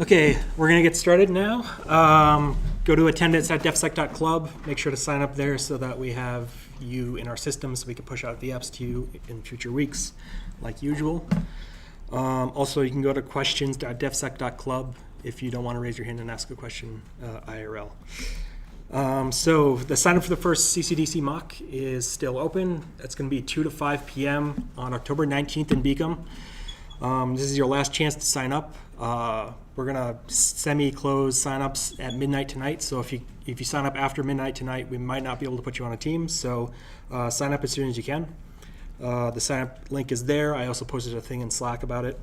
Okay, we're going to get started now. Go to attendance.defsec.club. Make sure to sign up there so that we have you in our system so we can push out VApps to you in future weeks, like usual. Also, you can go to questions.defsec.club if you don't want to raise your hand and ask a question IRL. So the sign up for the first CCDC mock is still open. It's going to be 2 to 5 p.m. on October 19th in Beacom. This is your last chance to sign up. We're going to semi-close signups at midnight tonight. So if you sign up after midnight tonight, we might not be able to put you on a team. So sign up as soon as you can. The sign up link is there. I also posted a thing in Slack about it.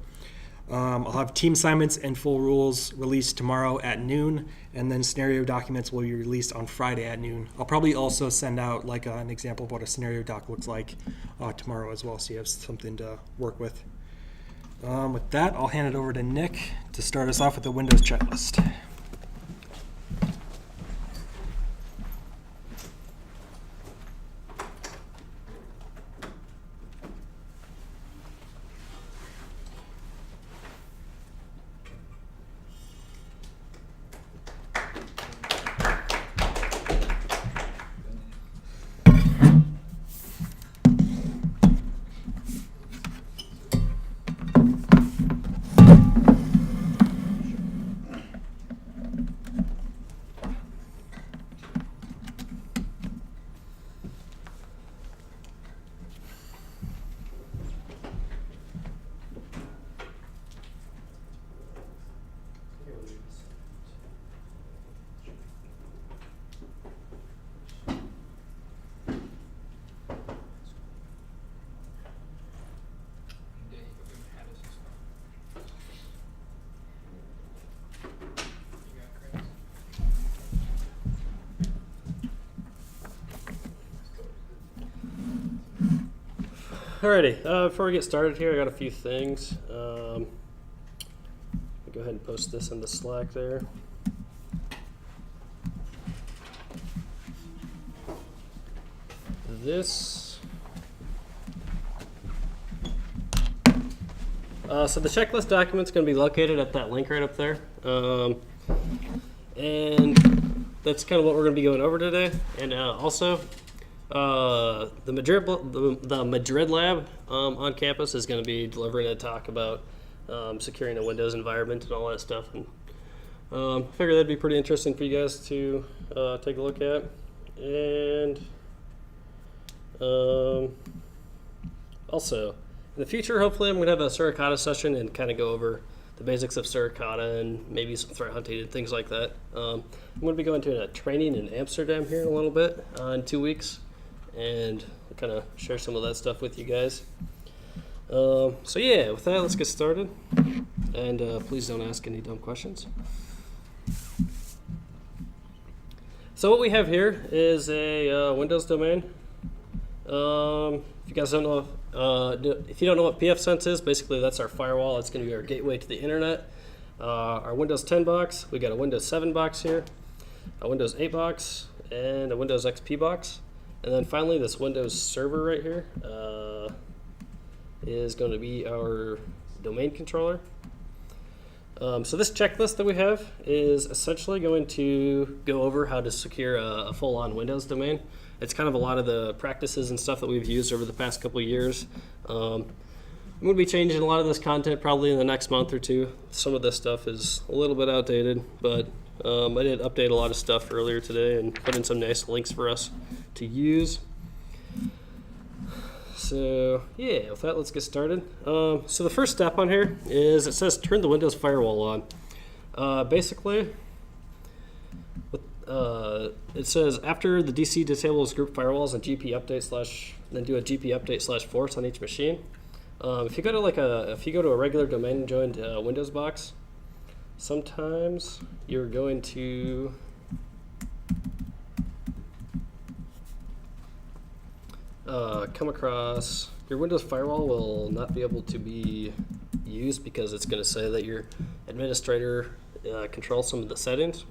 I'll have team assignments and full rules released tomorrow at noon, and then scenario documents will be released on Friday at noon. I'll probably also send out like an example of what a scenario doc looks like tomorrow as well, so you have something to work with. With that, I'll hand it over to Nick to start us off with the Windows checklist. Alrighty, before we get started here, I got a few things. Go ahead and post this in the Slack there. So the checklist document's going to be located at that link right up there. And that's kind of what we're going to be going over today. And also, the Madrid lab on campus is going to be delivering a talk about securing a Windows environment and all that stuff. And I figured that'd be pretty interesting for you guys to take a look at. And also, in the future, hopefully I'm going to have a Suricata session and kind of go over the basics of Suricata and maybe some threat hunting and things like that. I'm going to be going to a training in Amsterdam here in a little bit in 2 weeks. And I'll kind of share some of that stuff with you guys. So yeah, with that, let's get started. And please don't ask any dumb questions. So what we have here is a Windows domain. If you guys don't know, if you don't know what pfSense is, basically that's our firewall. It's going to be our gateway to the internet. Our Windows 10 box, we got a Windows 7 box here, a Windows 8 box, and a Windows XP box. And then finally, this Windows server right here is going to be our domain controller. So this checklist that we have is essentially going to go over how to secure a full-on Windows domain. It's kind of a lot of the practices and stuff that we've used over the past couple of years. I'm going to be changing a lot of this content probably in the next month or two. Some of this stuff is a little bit outdated, but I did update a lot of stuff earlier today and put in some nice links for us to use. So yeah, with that, let's get started. So the first step on here is it says turn the Windows firewall on. Basically, it says after the DC disables group firewalls and GP update then do a GP update /force on each machine. If you go to a regular domain joined Windows box, sometimes you're going to come across your Windows firewall will not be able to be used because it's going to say that your administrator controls some of the settings.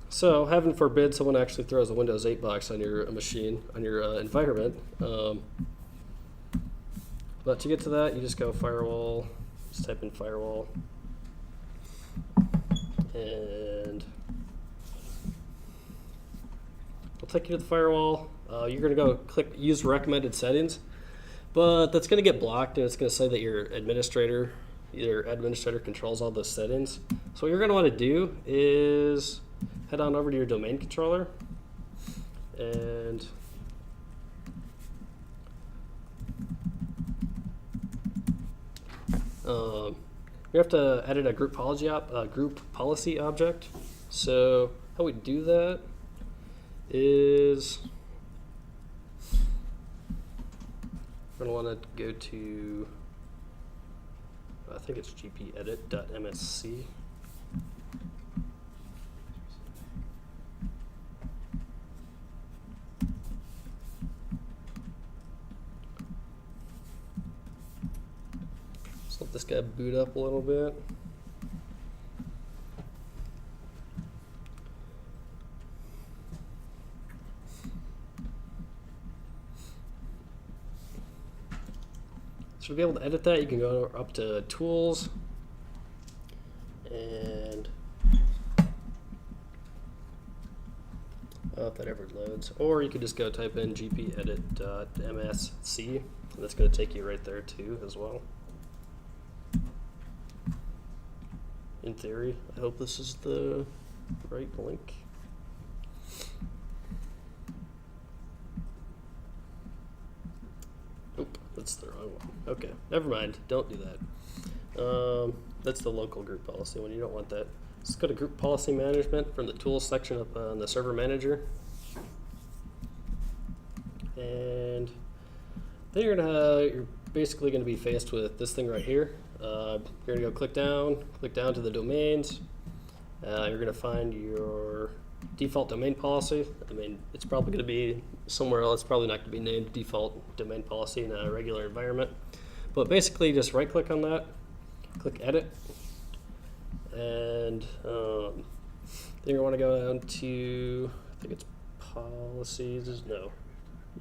So heaven forbid someone actually throws a Windows 8 box on your machine, on your environment. But to get to that, you just go firewall Just type in firewall. And it'll take you to the firewall. You're going to go click use recommended settings, but that's going to get blocked, and it's going to say that your administrator controls all those settings. So what you're going to want to do is head on over to your domain controller, and you have to edit a group policy object. So how we do that is we're going to want to go to, I think it's gpedit.msc. Let's let this guy boot up a little bit. So to be able to edit that, you can go up to Tools, and if that ever loads, or you could just go type in gpedit.msc, and that's going to take you right there too as well. In theory, I hope this is the right link. Oop, that's the wrong one. Okay, never mind. Don't do that. That's the local group policy one. You don't want that. Let's go to group policy management from the tools section up on the server manager. And then you're basically going to be faced with this thing right here. You're going to go click down to the domains. You're going to find your default domain policy. I mean, it's probably going to be somewhere else. It's probably not going to be named default domain policy in a regular environment. But basically, just right click on that, click edit, and then you want to go down to, I think it's policies. No,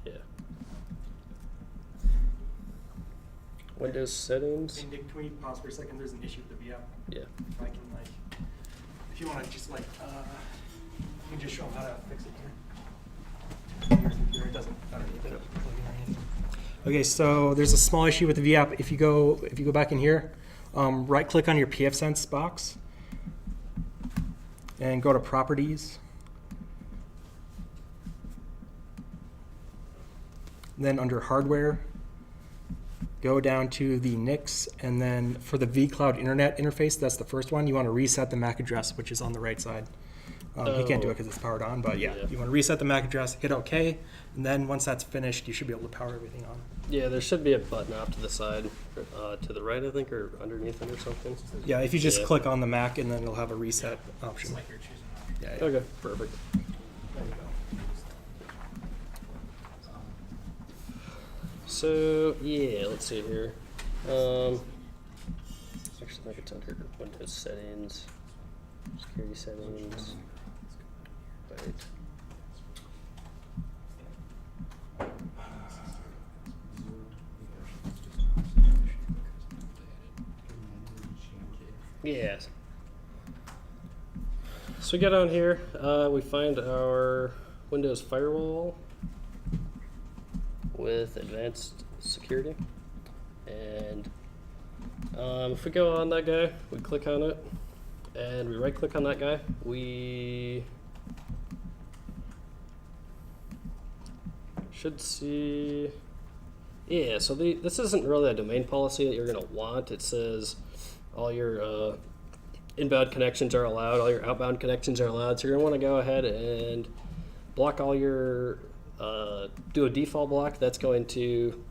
yeah. Windows settings. Hey, Nick, can we pause for a second? There's an issue with the VM. Yeah. If I can, if you want to just you can just show them how to fix it here. Your computer, it doesn't matter. Okay, so there's a small issue with the VApp. If you go back in here, right click on your pfSense box and go to Properties. Then under Hardware, go down to the NICs, and then for the vCloud Internet interface, that's the first one. You want to reset the MAC address, which is on the right side. You can't do it because it's powered on, but yeah, you want to reset the MAC address, hit OK, and then once that's finished, you should be able to power everything on. Yeah, there should be a button off to the side, to the right, I think, or underneath it or something. Yeah, if you just click on the Mac, and then it'll have a reset option. It's like you're choosing Yeah, Okay, perfect. There you go. So yeah, let's see here. Actually, I think it's under Windows settings, security settings. Right. Yes. So we get on here, we find our Windows Firewall with advanced security, and if we go on that guy, we click on it, and we right click on that guy, we should see, yeah, so this isn't really a domain policy that you're going to want. It says all your inbound connections are allowed, all your outbound connections are allowed, so you're going to want to go ahead and block all your do a default block. That's going to,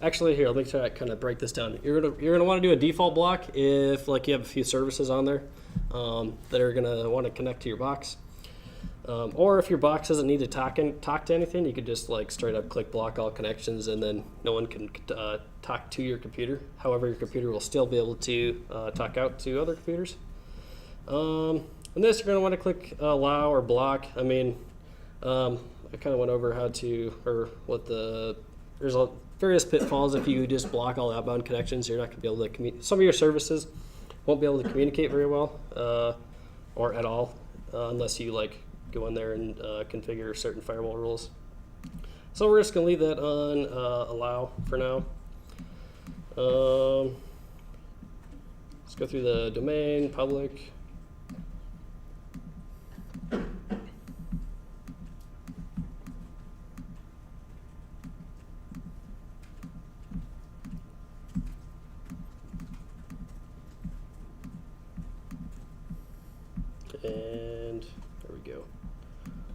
actually here, let me try to kind of break this down. You're gonna want to do a default block if you have a few services on there that are gonna want to connect to your box, or if your box doesn't need to talk to anything, you could just straight up click block all connections, and then no one can talk to your computer. However, your computer will still be able to talk out to other computers. And this, you're gonna want to click allow or block. I mean, I kind of went over how to, or what there's various pitfalls. If you just block all outbound connections, you're not going to be able to communicate. Some of your services won't be able to communicate very well or at all unless you like go in there and configure certain firewall rules. So we're just going to leave that on allow for now. Let's go through the domain, public. And there we go.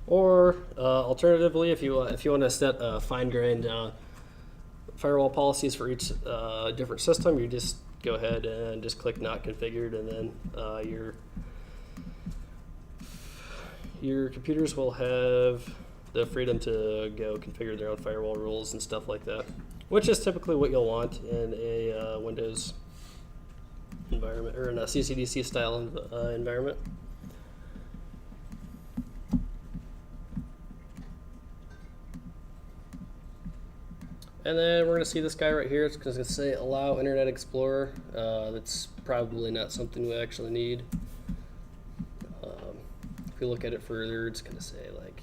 Or alternatively, if you want to set fine-grained firewall policies for each different system, you just go ahead and just click Not Configured, and then your computers will have the freedom to go configure their own firewall rules and stuff like that, which is typically what you'll want in a Windows environment or in a CCDC style environment. And then we're going to see this guy right here. It's going to say allow Internet Explorer. That's probably not something we actually need. If we look at it further, it's going to say like,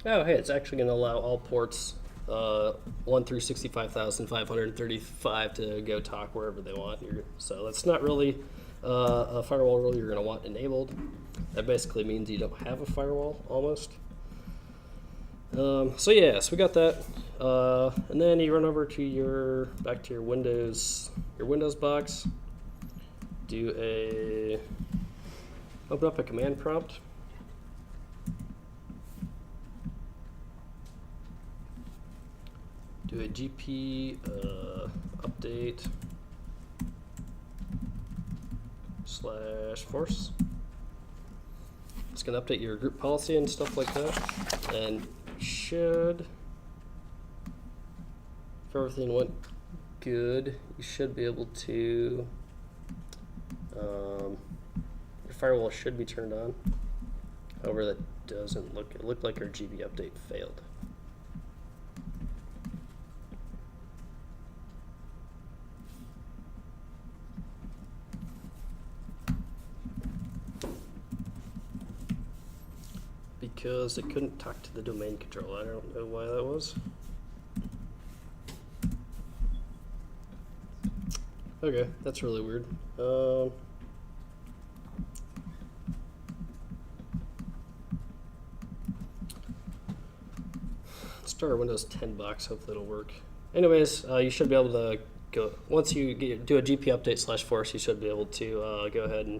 oh hey, it's actually going to allow all ports 1 through 65,535 to go talk wherever they want. So that's not really a firewall rule you're going to want enabled. That basically means you don't have a firewall almost. So yes, we got that, and then you run over to back to your Windows box. Open up a command prompt. Do a GP update /force. It's going to update your group policy and stuff like that, and if everything went good, you should be able to, your firewall should be turned on. However, that doesn't it looked like our GB update failed. Because it couldn't talk to the domain controller. I don't know why that was. Okay, that's really weird. Let's start our Windows 10 box. Hopefully it'll work. Anyways, you should be able to go, once you do a GP update /force, you should be able to go ahead and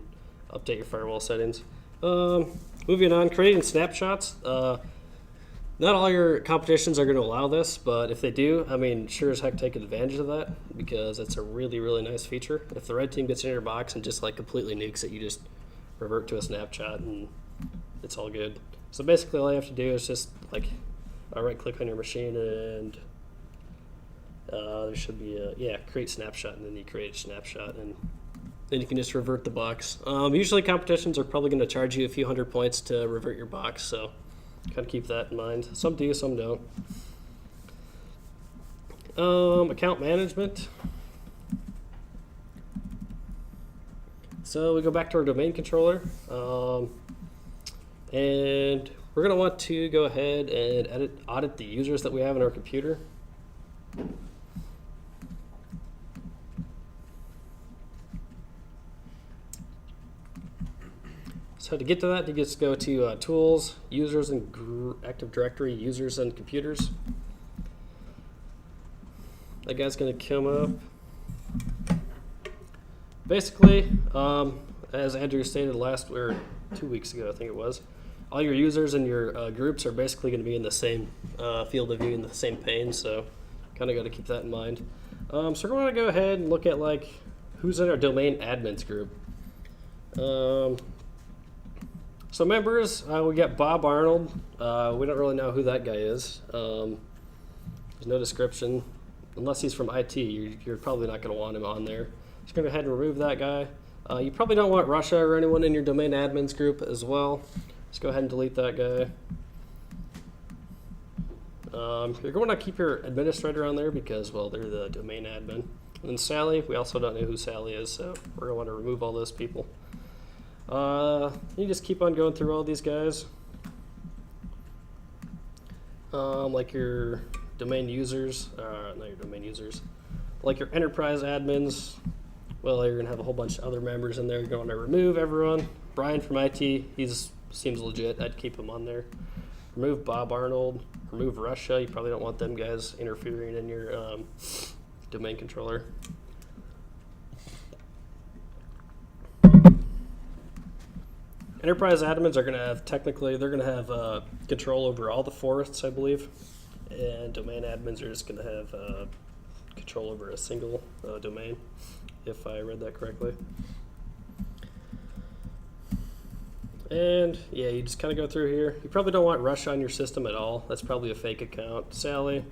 update your firewall settings. Moving on, creating snapshots. Not all your competitions are going to allow this, but if they do, I mean, sure as heck take advantage of that, because it's a really, really nice feature. If the red team gets in your box and just like completely nukes it, you just revert to a snapshot and it's all good. So basically all you have to do is just like right click on your machine and there should be a, create snapshot, and then you create a snapshot, and then you can just revert the box. Usually competitions are probably going to charge you a few hundred points to revert your box, so kind of keep that in mind. Some do, some don't. Account management. So we go back to our domain controller, and we're going to want to go ahead and audit the users that we have in our computer. So to get to that, you just go to Tools, Users and Active Directory, Users and Computers. That guy's going to come up. Basically, as Andrew stated 2 weeks ago, I think it was, all your users and your groups are basically going to be in the same field of view, in the same pane, so kind of got to keep that in mind. So we're going to go ahead and look at like who's in our domain admins group. So members, we got Bob Arnold. We don't really know who that guy is. There's no description. Unless he's from IT, you're probably not going to want him on there. Just go ahead and remove that guy. You probably don't want Russia or anyone in your domain admins group as well. Just go ahead and delete that guy. You're going to keep your administrator on there because, well, they're the domain admin. And Sally, we also don't know who Sally is, so we're going to want to remove all those people. You just keep on going through all these guys. Like your domain users, not your domain users, like your enterprise admins. Well, you're going to have a whole bunch of other members in there. You're going to remove everyone. Brian from IT, seems legit. I'd keep him on there. Remove Bob Arnold. Remove Russia. You probably don't want them guys interfering in your domain controller. Enterprise admins are going to have, technically, they're going to have control over all the forests, I believe. And domain admins are just going to have control over a single domain, if I read that correctly. And yeah, you just kind of go through here. You probably don't want Russia on your system at all. That's probably a fake account. Sally,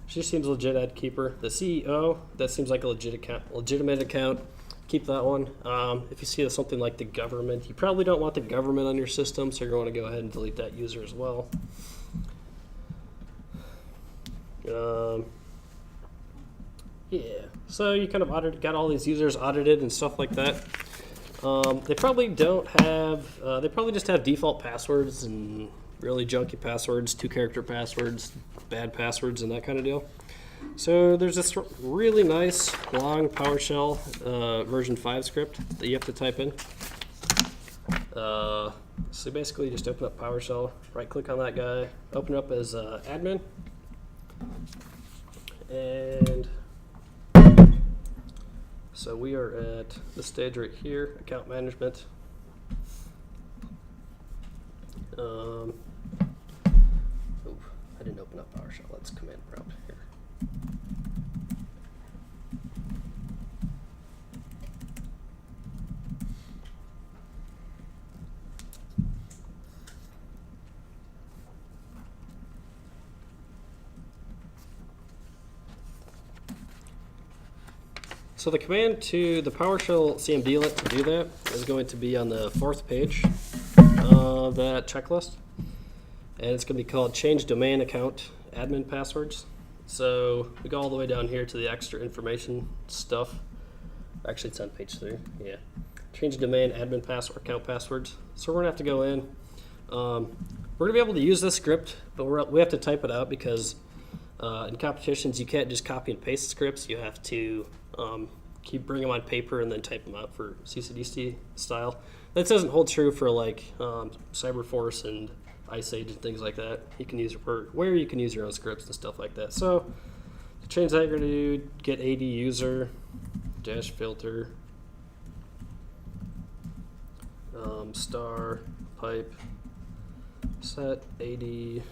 she seems legit. I'd keep her. The CEO, that seems like a legitimate account. Keep that one. If you see something like the government, you probably don't want the government on your system, so you're going to go ahead and delete that user as well. Yeah, so you kind of got all these users audited and stuff like that. They probably don't have, they probably just have default passwords and really junky passwords, 2-character passwords, bad passwords, and that kind of deal. So there's this really nice long PowerShell version 5 script that you have to type in. So basically you just open up PowerShell, right click on that guy, open it up as admin, and so we are at this stage right here, account management. Oh, I didn't open up PowerShell. Let's command prompt here. So the command to the PowerShell CMDlet to do that is going to be on the 4th page of that checklist. And it's going to be called change domain account admin passwords. So we go all the way down here to the extra information stuff. Actually, it's on page 3. Yeah. Change domain admin password account passwords. So we're going to have to go in. We're going to be able to use this script, but we have to type it out because in competitions you can't just copy and paste scripts. You have to bring them on paper and then type them out for CCDC style. That doesn't hold true for like Cyberforce and Ice Age and things like that. You can use where you can use your own scripts and stuff like that. So to change that, you're going to do get AD user dash filter star pipe set AD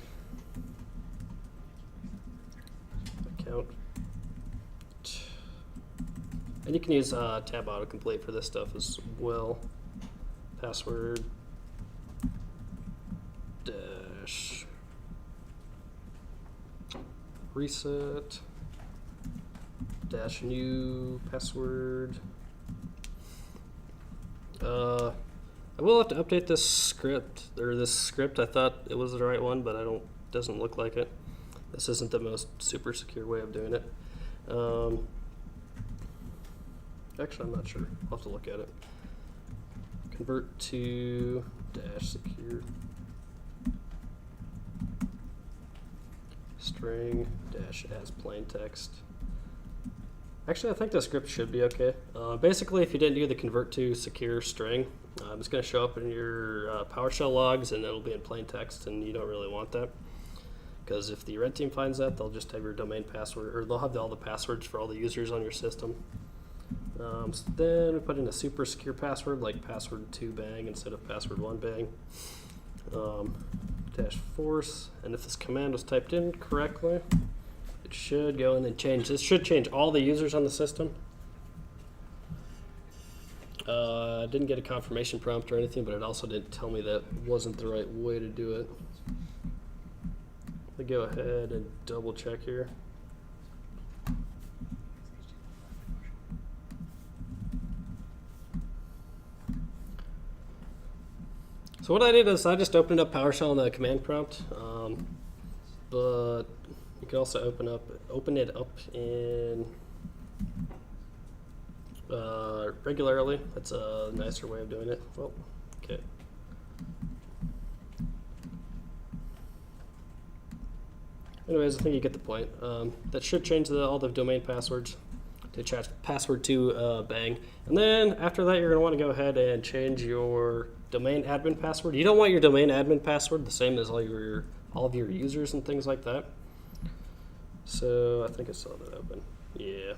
account. And you can use tab autocomplete for this stuff as well. Password dash reset dash new password. I will have to update this script, I thought it was the right one, but doesn't look like it. This isn't the most super secure way of doing it. Actually, I'm not sure. I'll have to look at it. Convert to dash secure string dash as plain text. Actually, I think the script should be okay. Basically, if you didn't do the convert to secure string, it's going to show up in your PowerShell logs and it'll be in plain text, and you don't really want that. Because if the red team finds that, they'll just have your domain password, or they'll have all the passwords for all the users on your system. So then we put in a super secure password like password 2 bang instead of password 1 bang. Dash force, and if this command was typed in correctly, it should go and then change. This should change all the users on the system. I didn't get a confirmation prompt or anything, but it also didn't tell me that wasn't the right way to do it. Let me go ahead and double check here. So what I did is I just opened up PowerShell in the command prompt, but You can also open it up in regularly. That's a nicer way of doing it. Well, okay. Anyways, I think you get the point. That should change all the domain passwords to password to bang. And then after that, you're going to want to go ahead and change your domain admin password. You don't want your domain admin password the same as all of your users and things like that. So I think I saw that open. Yeah.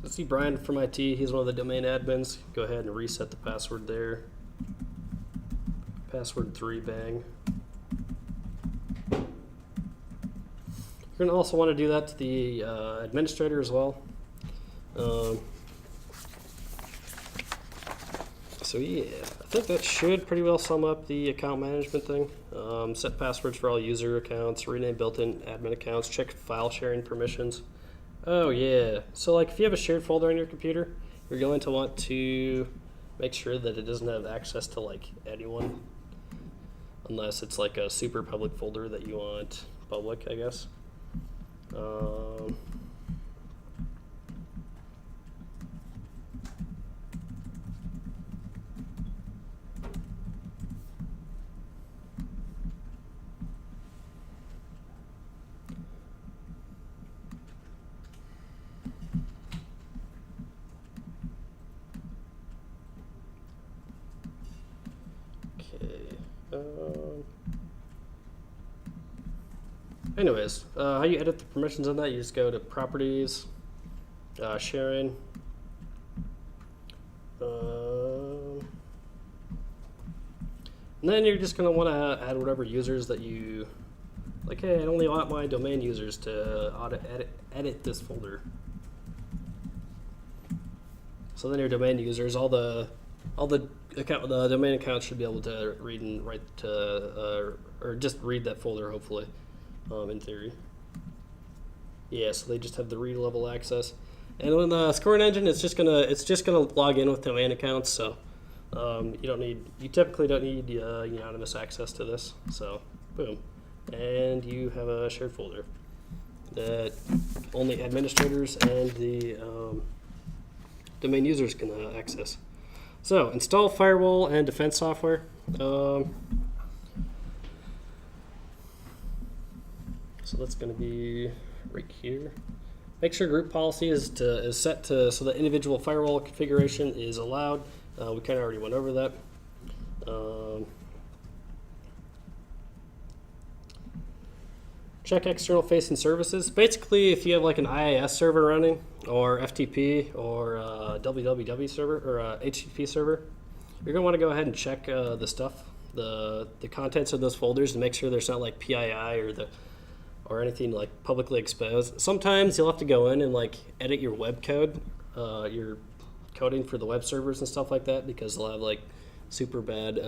Let's see Brian from IT. He's one of the domain admins. Go ahead and reset the password there. Password 3 bang. You're going to also want to do that to the administrator as well. So yeah, I think that should pretty well sum up the account management thing. Set passwords for all user accounts, rename built-in admin accounts, check file sharing permissions. Oh yeah, so like if you have a shared folder on your computer, you're going to want to make sure that it doesn't have access to like anyone, unless it's like a super public folder that you want public, I guess. Anyways, how you edit the permissions on that, you just go to properties, sharing, and then you're just going to want to add whatever users that you, like, hey, I only want my domain users to edit this folder. So then your domain users, all the domain accounts should be able to read and write to, or just read that folder, hopefully, in theory. Yeah, so they just have the read level access. And when the scoring engine, it's just gonna log in with domain accounts. So you typically don't need unanimous access to this. So boom, and you have a shared folder that only administrators and the domain users can access. So install firewall and defense software. So that's going to be right here. Make sure group policy is set to so the individual firewall configuration is allowed. We kind of already went over that. Check external facing services. Basically, if you have like an IIS server running, or FTP, or www server, or HTTP server, you're going to want to go ahead and check the stuff, the contents of those folders, and make sure there's not like PII or anything like publicly exposed. Sometimes you'll have to go in and like edit your web code, your coding for the web servers and stuff like that, because they'll have like super bad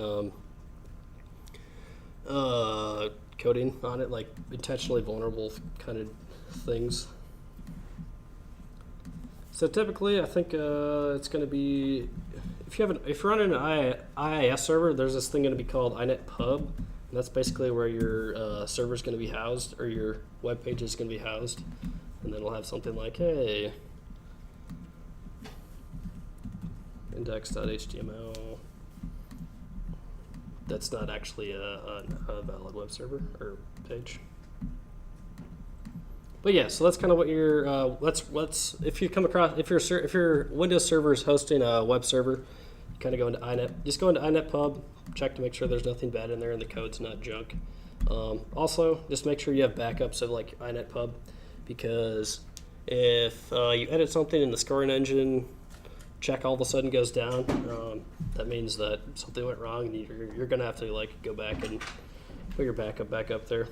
coding on it, like intentionally vulnerable kind of things. So typically, I think it's going to be if you're running an IIS server, there's this thing going to be called inet pub. And that's basically where your server is going to be housed, or your web page is going to be housed. And then we'll have something like, hey, index.html. That's not actually a valid web server or page. But yeah, so that's kind of what your if you come across if your Windows server is hosting a web server, you kind of go into inet. Just go into inet pub. Check to make sure there's nothing bad in there and the code's not junk. Also, just make sure you have backups of like inet pub, because if you edit something in the scoring engine, check all of a sudden goes down, that means that something went wrong, and you're gonna have to like go back and put your backup back up there.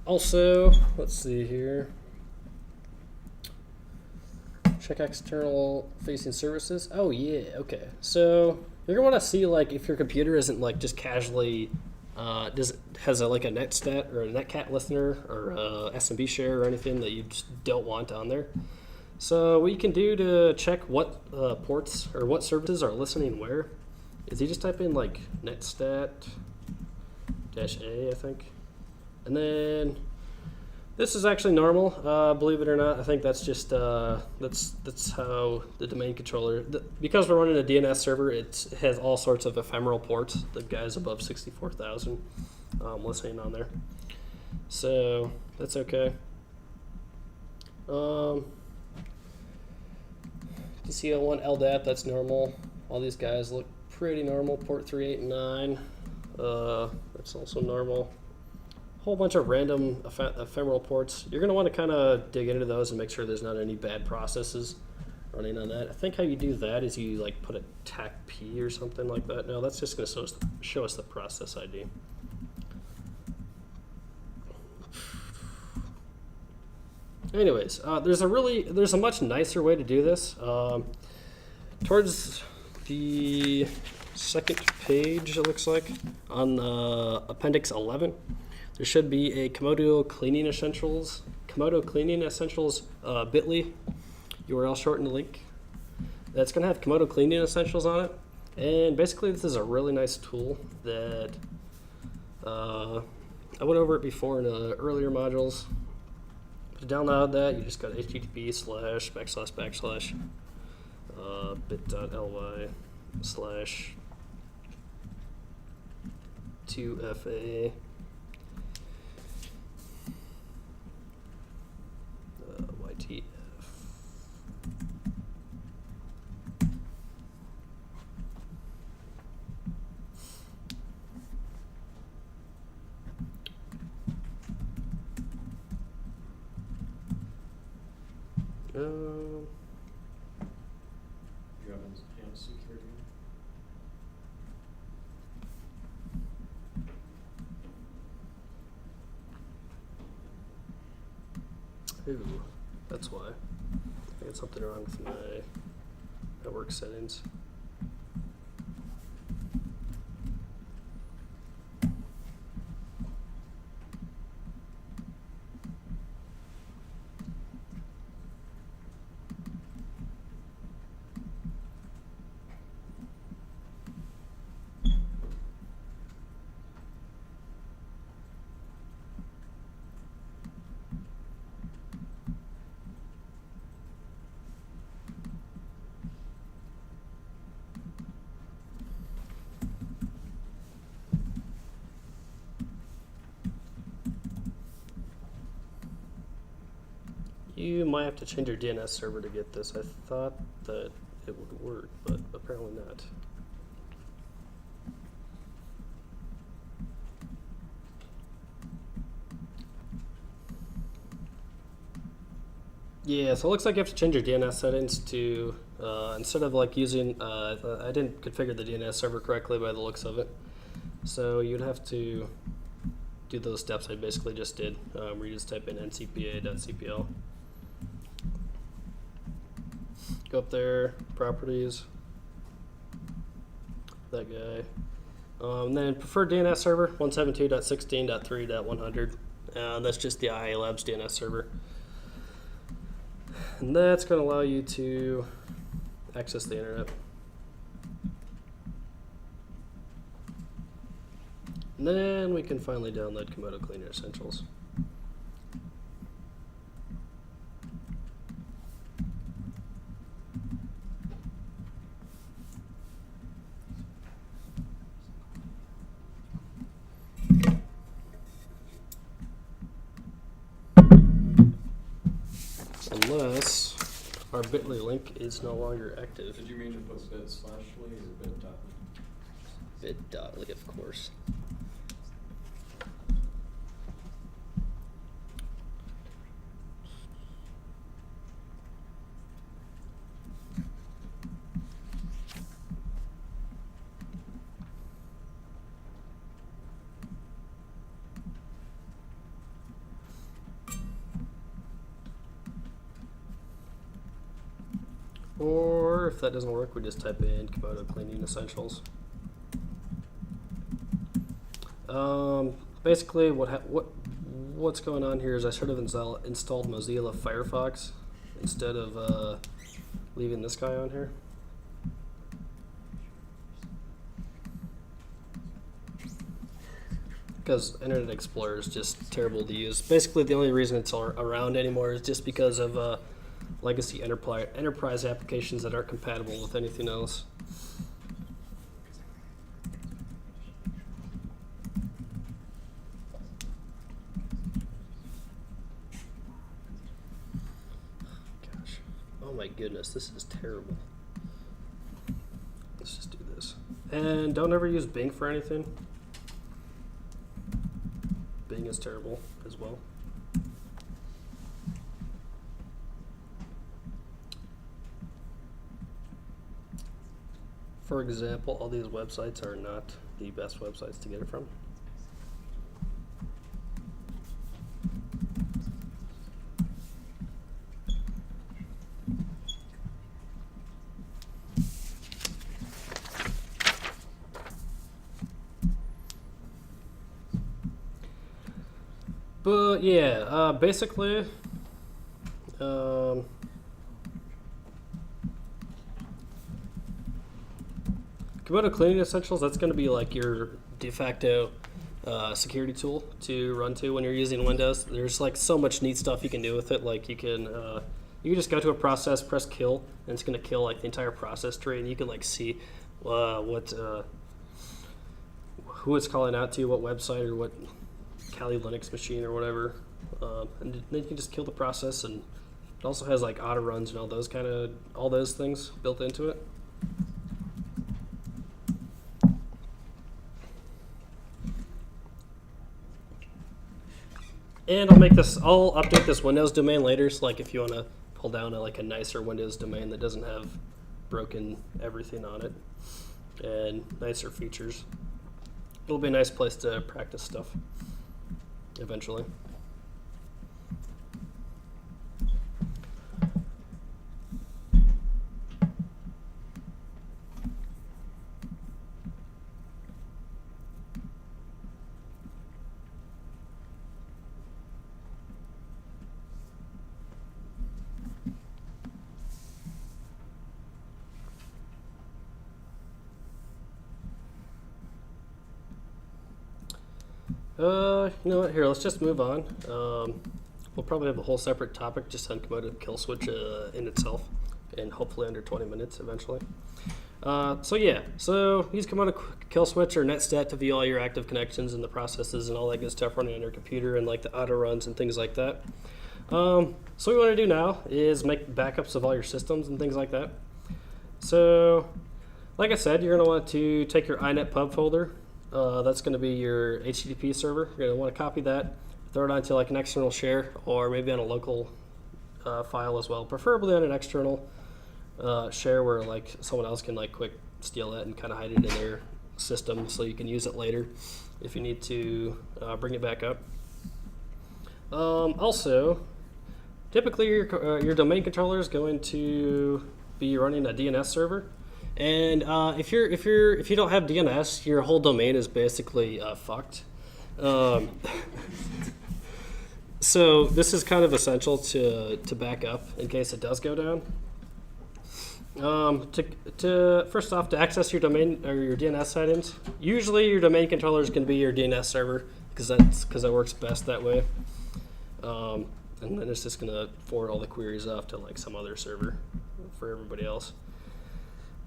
Also, let's see here. Check external facing services. Oh yeah, okay. So you're gonna want to see like if your computer isn't like just casually has like a netstat or a netcat listener or SMB share or anything that you just don't want on there. So what you can do to check what ports or what services are listening where is you just type in like netstat -a, I think. And then this is actually normal, believe it or not. I think that's just that's how the domain controller. Because we're running a DNS server, it has all sorts of ephemeral ports. The guys above 64,000 listening on there, so that's okay. DCL1 LDAP, that's normal. All these guys look pretty normal. Port 389, that's also normal. Whole bunch of random ephemeral ports. You're going to want to kind of dig into those and make sure there's not any bad processes running on that. I think how you do that is you like put a TAC-P or something like that. No, that's just going to show us the process ID. Anyways, there's a much nicer way to do this. Towards the second page, it looks like, on Appendix 11. There should be a Komodo Cleaning Essentials bit.ly URL shortened link. That's going to have Komodo Cleaning Essentials on it. And basically, this is a really nice tool that I went over it before in the earlier modules. To download that, you just go to http://bit.ly/2fa YTF. You have enhanced security. Ooh, that's why. I got something wrong with my network settings. You might have to change your DNS server to get this. I thought that it would work, but apparently not. Yeah, so it looks like you have to change your DNS settings to, instead of like using, I didn't configure the DNS server correctly by the looks of it. So you'd have to do those steps I basically just did, where you just type in ncpa.cpl. Go up there, properties, that guy. Then preferred DNS server, 172.16.3.100. That's just the IA Labs DNS server. And that's going to allow you to access the internet. And then we can finally download Komodo Cleaner Essentials. Unless our bit.ly link is no longer active. Did you mean to put bit/ly or bit.ly? Bit.ly, of course. Or if that doesn't work, we just type in Komodo Cleaning Essentials. Basically, what's going on here is I should have installed Mozilla Firefox instead of leaving this guy on here. because Internet Explorer is just terrible to use. Basically, the only reason it's around anymore is just because of legacy enterprise applications that aren't compatible with anything else. Gosh, oh my goodness, this is terrible. Let's just do this. And don't ever use Bing for anything. Bing is terrible as well. For example, all these websites are not the best websites to get it from. But yeah, basically, Komodo Cleaning Essentials, that's going to be like your de facto security tool to run to when you're using Windows. There's like so much neat stuff you can do with it. Like you can just go to a process, press kill, and it's going to kill like the entire process tree, and you can like see who it's calling out to, what website or what Kali Linux machine or whatever, and then you can just kill the process. And it also has like auto runs and all those things built into it. And I'll update this Windows domain later. So like if you want to pull down a nicer Windows domain that doesn't have broken everything on it and nicer features, it'll be a nice place to practice stuff eventually. You know what? Here, let's just move on. We'll probably have a whole separate topic just on Komodo Kill Switch in itself, and hopefully under 20 minutes eventually. So use Komodo Kill Switch or Netstat to view all your active connections and the processes and all that good stuff running on your computer and like the auto runs and things like that. So what we want to do now is make backups of all your systems and things like that. So, like I said, you're going to want to take your inet pub folder. That's going to be your HTTP server. You're going to want to copy that, throw it onto like an external share, or maybe on a local file as well, preferably on an external share where like someone else can like quick steal it and kind of hide it in their system so you can use it later if you need to bring it back up. Also, typically your domain controller is going to be running a DNS server. And if you don't have DNS, your whole domain is basically fucked. So this is kind of essential to back up in case it does go down. First off, to access your domain or your DNS items, usually your domain controller is going to be your DNS server because it works best that way. And then it's just going to forward all the queries off to like some other server for everybody else.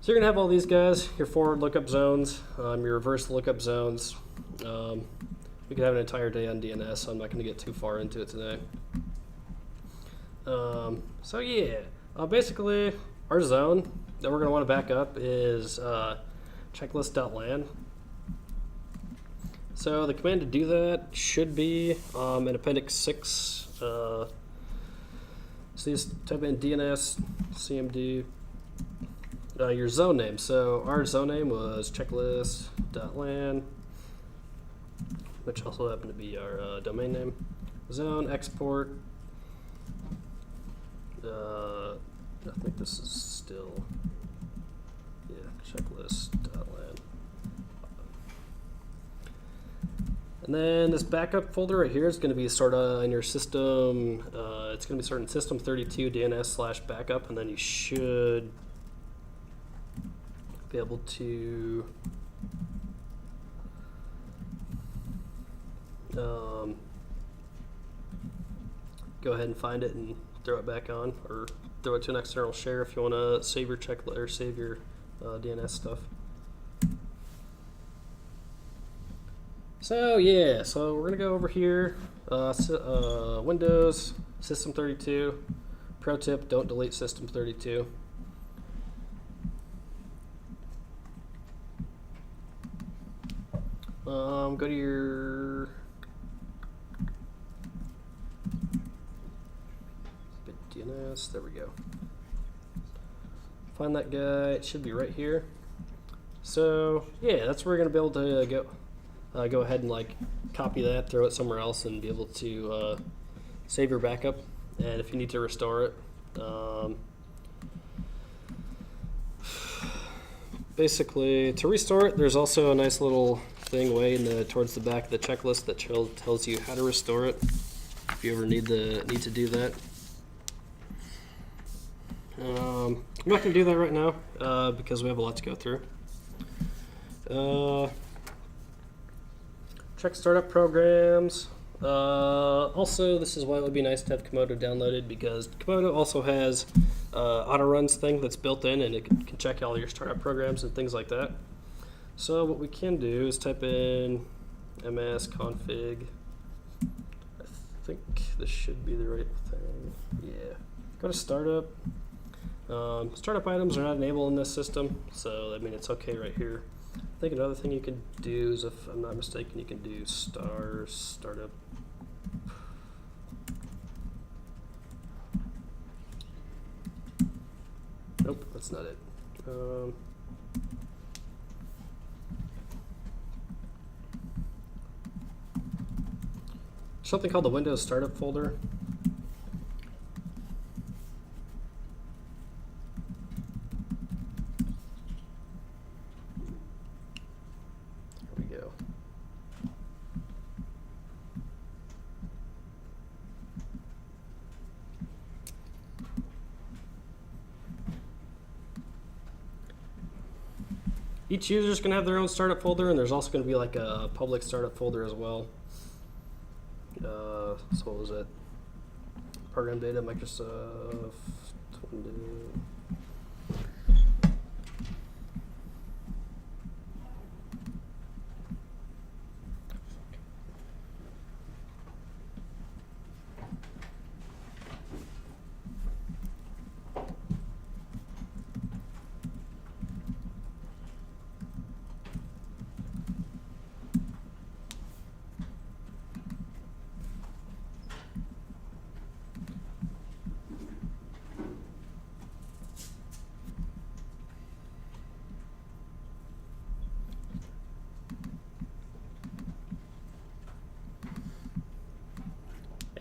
So you're going to have all these guys, your forward lookup zones, your reverse lookup zones. We could have an entire day on DNS, so I'm not going to get too far into it today. Basically our zone that we're going to want to back up is checklist.lan. So the command to do that should be in Appendix 6. So you just type in DNS cmd. Your zone name. So our zone name was checklist.lan, which also happened to be our domain name. Zone export. I think this is still, checklist.lan. And then this backup folder right here is going to be sort of in your system. It's going to be sort of in system32 DNS/backup, and then you should be able to go ahead and find it and throw it back on, or throw it to an external share if you want to save your checklist or save your DNS stuff. So yeah, so we're gonna go over here, Windows, System 32. Pro tip: don't delete System 32. Go to your DNS. There we go. Find that guy. It should be right here. So yeah, that's where we're gonna be able to go ahead and like copy that, throw it somewhere else, and be able to save your backup. And if you need to restore it, basically to restore it, there's also a nice little thing way towards the back of the checklist that tells you how to restore it if you ever need to do that. I'm not going to do that right now because we have a lot to go through. Check startup programs. Also, this is why it would be nice to have Komodo downloaded, because Komodo also has auto runs thing that's built in, and it can check all your startup programs and things like that. So what we can do is type in ms-config. I think this should be the right thing. Yeah. Go to startup. Startup items are not enabled in this system, so I mean it's okay right here. I think another thing you can do is, if I'm not mistaken, you can do startup. Nope, that's not it. Something called the Windows Startup folder. There we go. Each user is going to have their own startup folder, and there's also going to be like a public startup folder as well. So what was it? Program data, Microsoft Windows.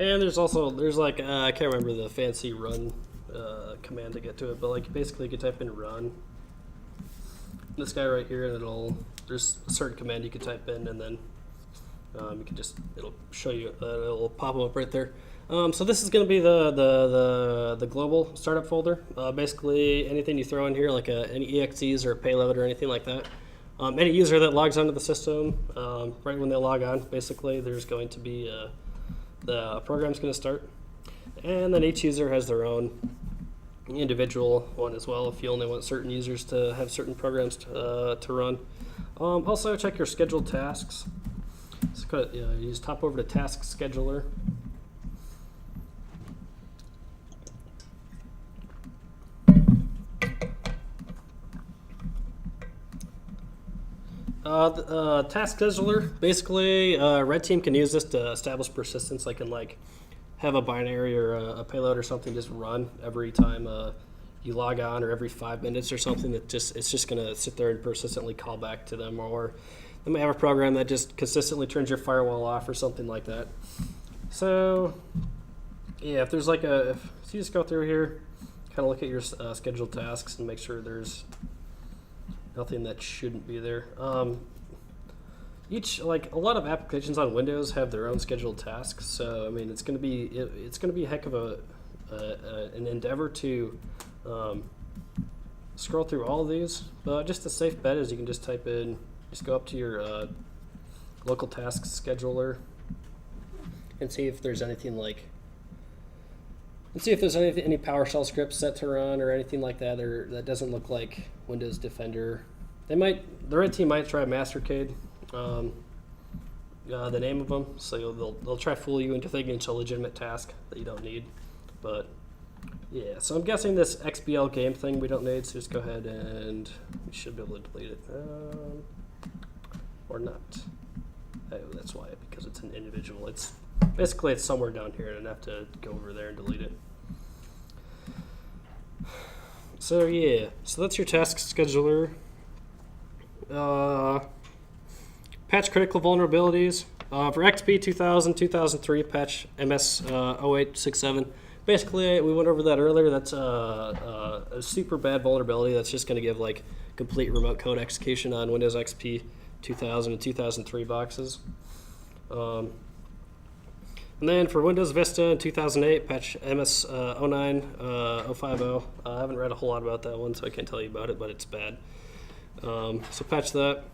And there's like I can't remember the fancy run command to get to it, but like basically you could type in run. This guy right here, and there's a certain command you could type in, and then you can it'll show you, it'll pop up right there. So this is going to be the global startup folder. Basically anything you throw in here, like any exes or a payload or anything like that. Any user that logs onto the system, right when they log on, basically there's going to be the program's going to start, and then each user has their own individual one as well if you only want certain users to have certain programs to run. Also check your scheduled tasks. So you just hop over to Task Scheduler. Task Scheduler, basically, Red Team can use this to establish persistence. I can like have a binary or a payload or something just run every time you log on, or every 5 minutes or something. That it's just going to sit there and persistently call back to them. Or they may have a program that just consistently turns your firewall off or something like that. So yeah, if there's if you just go through here, kind of look at your scheduled tasks and make sure there's nothing that shouldn't be there. A lot of applications on Windows have their own scheduled tasks, so I mean it's going to be a heck of an endeavor to scroll through all of these. But just a safe bet is you can just go up to your local task scheduler, and see if there's anything like, and see if there's any PowerShell scripts set to run or anything like that, or that doesn't look like Windows Defender. The red team might try Mastercade, the name of them, so they'll try to fool you into thinking it's a legitimate task that you don't need. But yeah, so I'm guessing this XBL game thing we don't need, so just go ahead and we should be able to delete it, or not. Oh, that's why, because it's an individual. It's basically it's somewhere down here, and I have to go over there and delete it. So yeah, so that's your task scheduler. Patch critical vulnerabilities. For XP 2000, 2003, patch MS 0867. Basically, we went over that earlier. That's a super bad vulnerability that's just going to give like complete remote code execution on Windows XP 2000 and 2003 boxes. And then for Windows Vista in 2008, patch MS 09 050. I haven't read a whole lot about that one, so I can't tell you about it, but it's bad. So patch that.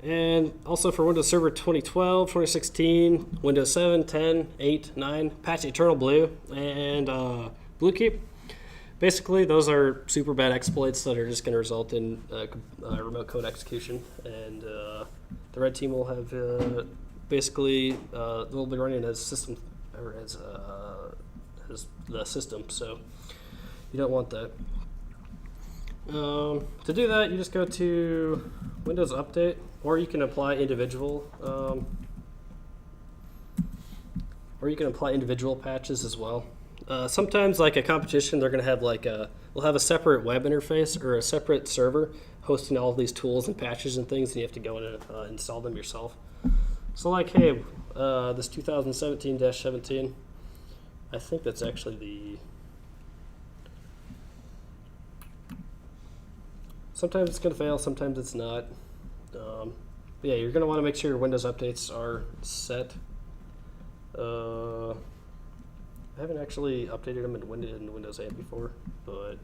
And also for Windows Server 2012, 2016, Windows 7, 10, 8, 9, patch Eternal Blue and Bluekeep. Basically, those are super bad exploits that are just going to result in remote code execution. And the red team will have basically they'll be running as system or as the system. So you don't want that. To do that, you just go to Windows Update, or you can apply individual, patches as well. Sometimes, like a competition, they're going to have we'll have a separate web interface or a separate server hosting all of these tools and patches and things, and you have to go in and install them yourself. So, like, hey, this 2017-17, I think that's actually the. Sometimes it's going to fail, sometimes it's not. Yeah, you're going to want to make sure your Windows updates are set. I haven't actually updated them in Windows 8 before, but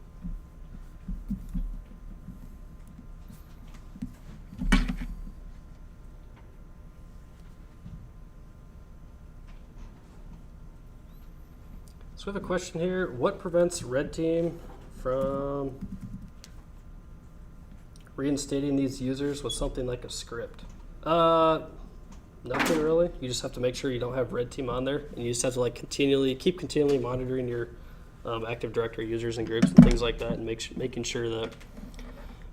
so we have a question here. What prevents Red Team from reinstating these users with something like a script? Nothing really. You just have to make sure you don't have red team on there, and you just have to keep continually monitoring your Active Directory users and groups and things like that, and making sure that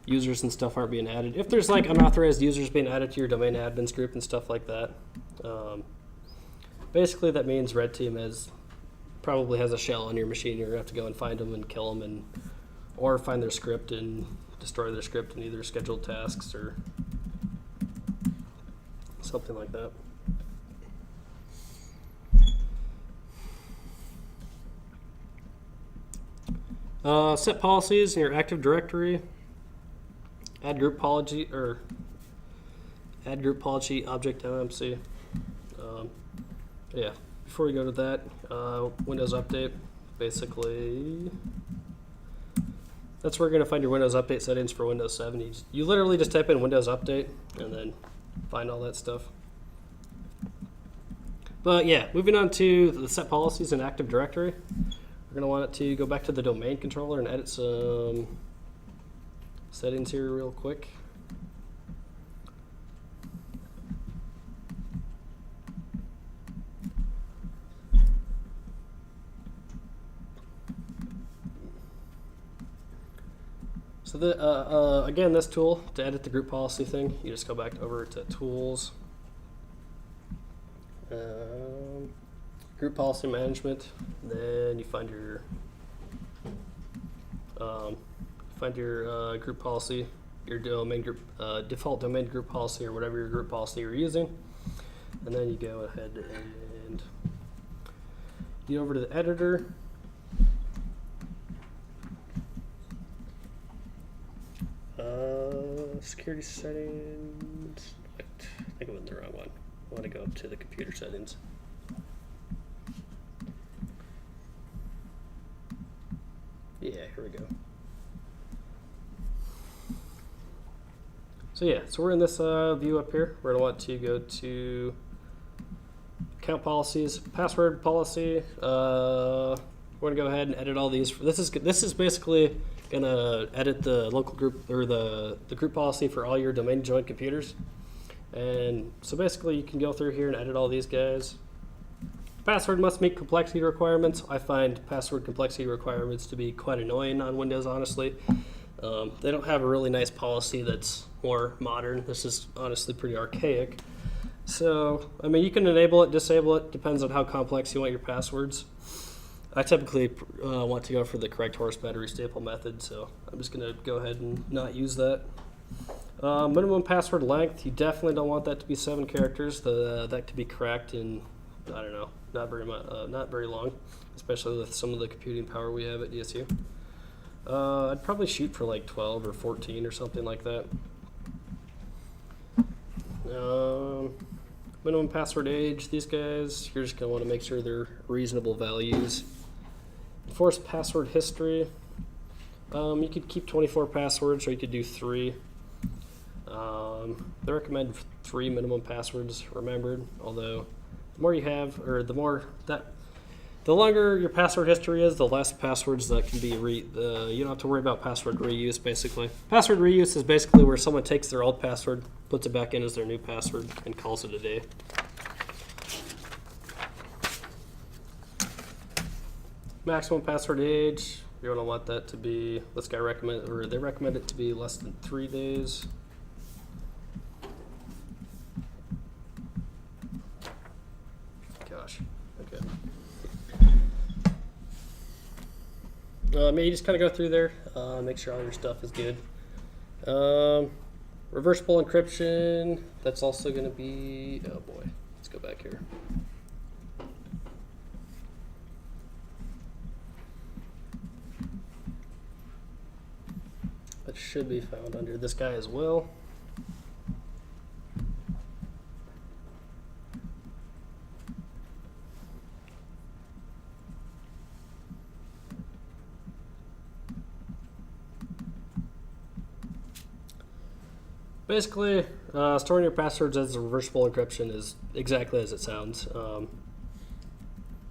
users and stuff aren't being added. If there's like unauthorized users being added to your domain admins group and stuff like that, basically that means red team probably has a shell on your machine. You're gonna have to go and find them and kill them, or find their script and destroy their script in either scheduled tasks or something like that. Set policies in your Active Directory. Add group policy object MMC. Yeah. Before we go to that, Windows Update. Basically, that's where you're going to find your Windows Update settings for Windows 7. You literally just type in Windows Update and then find all that stuff. But yeah, moving on to the set policies in Active Directory. We're going to want it to go back to the domain controller and edit some settings here real quick. So again, this tool, to edit the group policy thing, you just go back over to Tools, Group Policy Management, then you find your group policy, your domain group, default domain group policy, or whatever your group policy you're using, and then you go ahead and get over to the editor. Security settings. I think I went in the wrong one. I want to go up to the computer settings. Yeah, here we go. So yeah, so we're in this view up here. We're going to want to go to account policies, password policy. We're gonna go ahead and edit all these. This is basically gonna edit the local group or the group policy for all your domain joined computers. And so basically you can go through here and edit all these guys. Password must meet complexity requirements. I find password complexity requirements to be quite annoying on Windows, honestly. They don't have a really nice policy that's more modern. This is honestly pretty archaic. So, I mean, you can enable it, disable it, depends on how complex you want your passwords. I typically want to go for the correct horse battery staple method, so I'm just going to go ahead and not use that. Minimum password length, you definitely don't want that to be 7 characters. That could be cracked in, I don't know, not very long, especially with some of the computing power we have at DSU. I'd probably shoot for like 12 or 14 or something like that. Minimum password age, these guys, you're just going to want to make sure they're reasonable values. Enforce password history. You could keep 24 passwords or you could do 3. They recommend 3 minimum passwords remembered, although the more you have, or the longer your password history is, the less passwords that can be you don't have to worry about password reuse, basically. Password reuse is basically where someone takes their old password, puts it back in as their new password, and calls it a day. Maximum password age, you're going to want that to be, they recommend it to be less than 3 days. Gosh, okay. You just kind of go through there, make sure all your stuff is good. Reversible encryption, that's also going to be, oh boy, let's go back here. That should be found under this guy as well. Basically, storing your passwords as a reversible encryption is exactly as it sounds.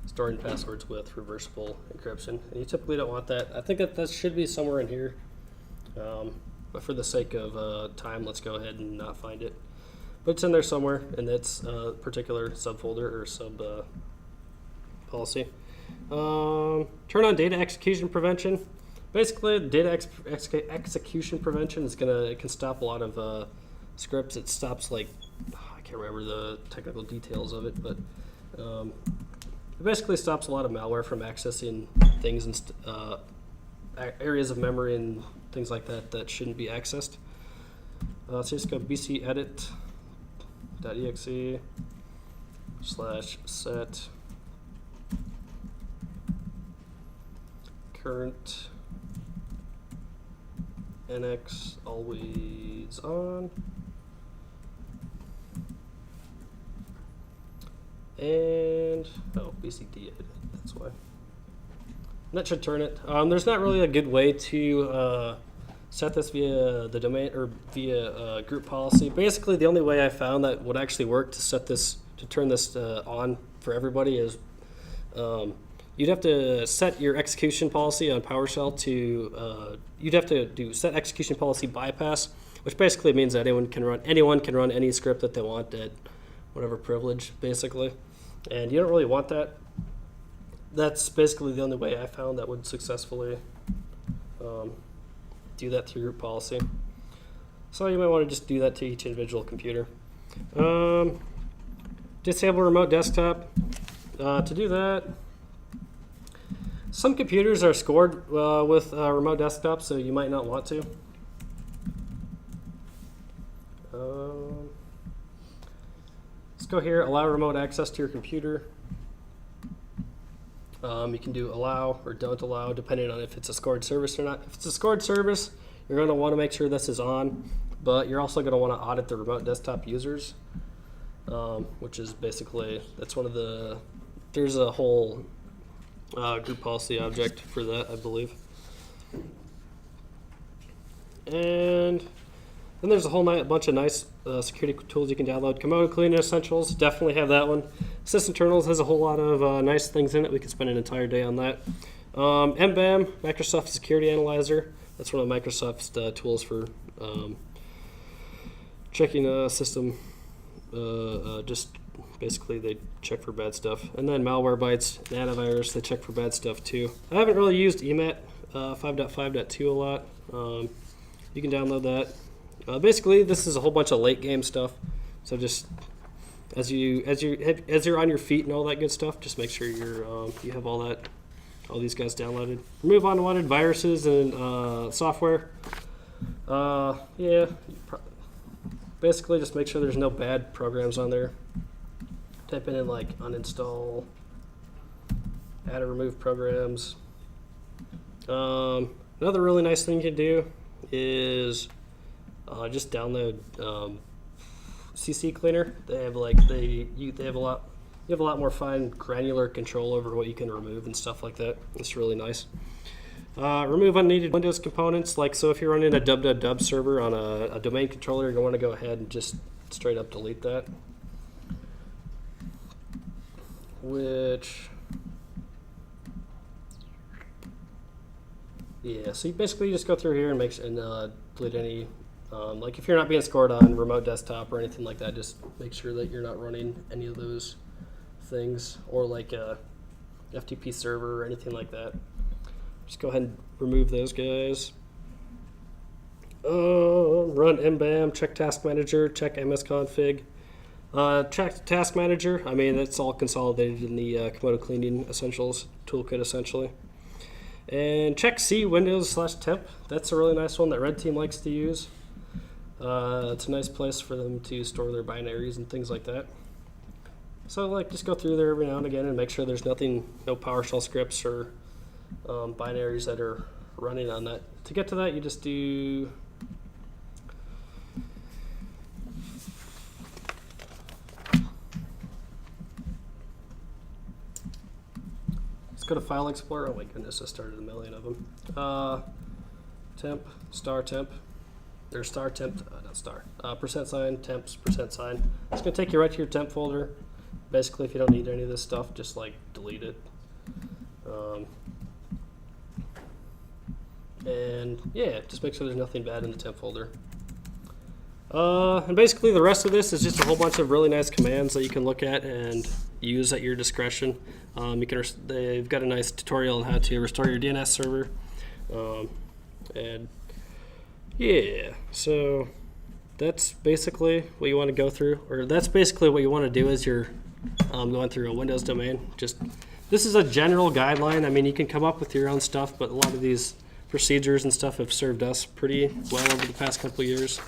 Storing passwords with reversible encryption. And you typically don't want that. I think that should be somewhere in here. But for the sake of time, let's go ahead and not find it. But it's in there somewhere, and it's a particular subfolder or sub policy. Turn on data execution prevention. Basically, data execution prevention is it can stop a lot of scripts. It stops I can't remember the technical details of it, but it basically stops a lot of malware from accessing things and areas of memory and things like that shouldn't be accessed. So just go bcedit.exe/set current NX always on, and bcd edit, that's why. And that should turn it. There's not really a good way to set this via the domain or via group policy. Basically, the only way I found that would actually work to turn this on for everybody is you'd have to set your execution policy on PowerShell to you'd have to do set execution policy bypass, which basically means that anyone can run any script that they want at whatever privilege, basically. And you don't really want that. That's basically the only way I found that would successfully do that through group policy. So you might want to just do that to each individual computer. Disable remote desktop. To do that, some computers are scored with remote desktop, so you might not want to. Let's go here, allow remote access to your computer. You can do allow or don't allow, depending on if it's a scored service or not. If it's a scored service, you're going to want to make sure this is on, but you're also going to want to audit the remote desktop users, which is basically, that's one of the, there's a whole group policy object for that, I believe. And Then there's a whole bunch of nice security tools you can download. Commode Cleaning Essentials, definitely have that one. Sysinternals has a whole lot of nice things in it. We could spend an entire day on that. MBAM, Microsoft Security Analyzer. That's one of Microsoft's tools for checking a system. Just basically they check for bad stuff. And then Malwarebytes and Antivirus, they check for bad stuff too. I haven't really used EMAT 5.5.2 a lot. You can download that. Basically, this is a whole bunch of late game stuff. So just as you're on your feet and all that good stuff, just make sure you have all these guys downloaded. Remove unwanted viruses and software. Basically, just make sure there's no bad programs on there. Type in like uninstall, add or remove programs. Another really nice thing you can do is just download CC Cleaner. They have a lot more fine granular control over what you can remove and stuff like that. It's really nice. Remove unneeded Windows components. Like, so if you're running a www server on a domain controller, you want to go ahead and just straight up delete that. So you basically just go through here and delete any, like if you're not being scored on remote desktop or anything like that, just make sure that you're not running any of those things, or like a FTP server or anything like that. Just go ahead and remove those guys. Run mbam, check task manager, check msconfig. Check task manager, I mean, that's all consolidated in the Commode Cleaning Essentials toolkit essentially. And check C Windows/temp. That's a really nice one that Red Team likes to use. It's a nice place for them to store their binaries and things like that. So like just go through there every now and again and make sure there's no PowerShell scripts or binaries that are running on that. To get to that, you just do go to File Explorer. Oh my goodness, I started a million of them. Temp, star temp. There's star temp, not star. %, temps, %. It's going to take you right to your temp folder. Basically, if you don't need any of this stuff, just like delete it. And yeah, just make sure there's nothing bad in the temp folder. And basically the rest of this is just a whole bunch of really nice commands that you can look at and use at your discretion. They've got a nice tutorial on how to restore your DNS server. And yeah, so that's basically what you want to go through, or that's basically what you want to do as you're going through a Windows domain. This is a general guideline. I mean, you can come up with your own stuff, but a lot of these procedures and stuff have served us pretty well over the past couple of years.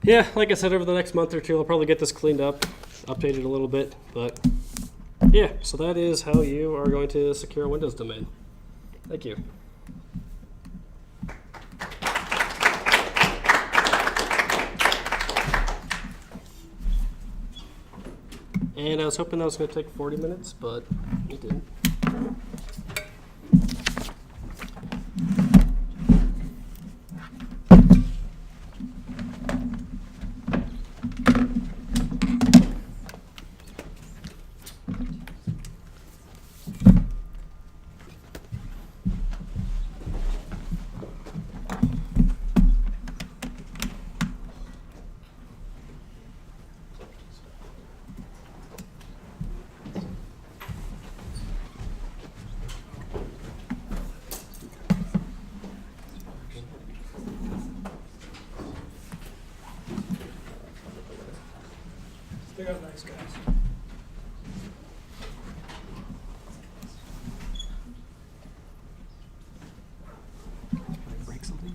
Yeah, like I said, over the next month or two, I'll probably get this cleaned up, updated a little bit, but yeah, so that is how you are going to secure a Windows domain. Thank you. And I was hoping that was going to take 40 minutes, but it didn't. They got nice guys. Break something?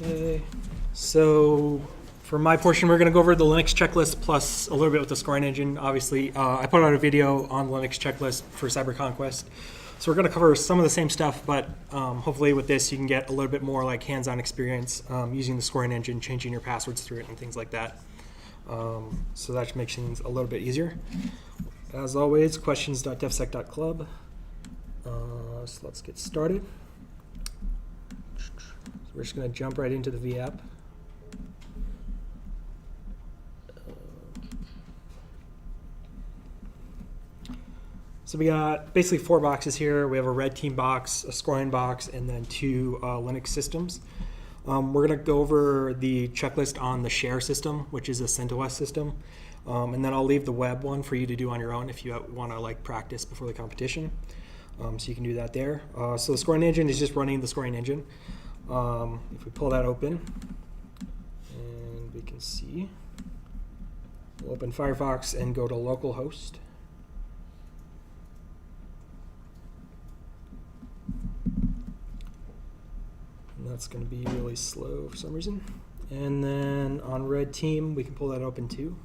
Okay, so for my portion, we're going to go over the Linux checklist plus a little bit with the scoring engine. Obviously, I put out a video on the Linux checklist for Cyber Conquest. So we're going to cover some of the same stuff, but hopefully with this, you can get a little bit more like hands-on experience using the scoring engine, changing your passwords through it and things like that. So that makes things a little bit easier. As always, questions.defsec.club. So let's get started. So we're just going to jump right into the VApp. So we got basically 4 boxes here. We have a red team box, a scoring box, and then 2 Linux systems. We're going to go over the checklist on the share system, which is a CentOS system. And then I'll leave the web one for you to do on your own if you want to like practice before the competition. So you can do that there. So the scoring engine is just running the scoring engine. If we pull that open, and we can see, we'll open Firefox and go to localhost. That's going to be really slow for some reason. And then on red team, we can pull that open too.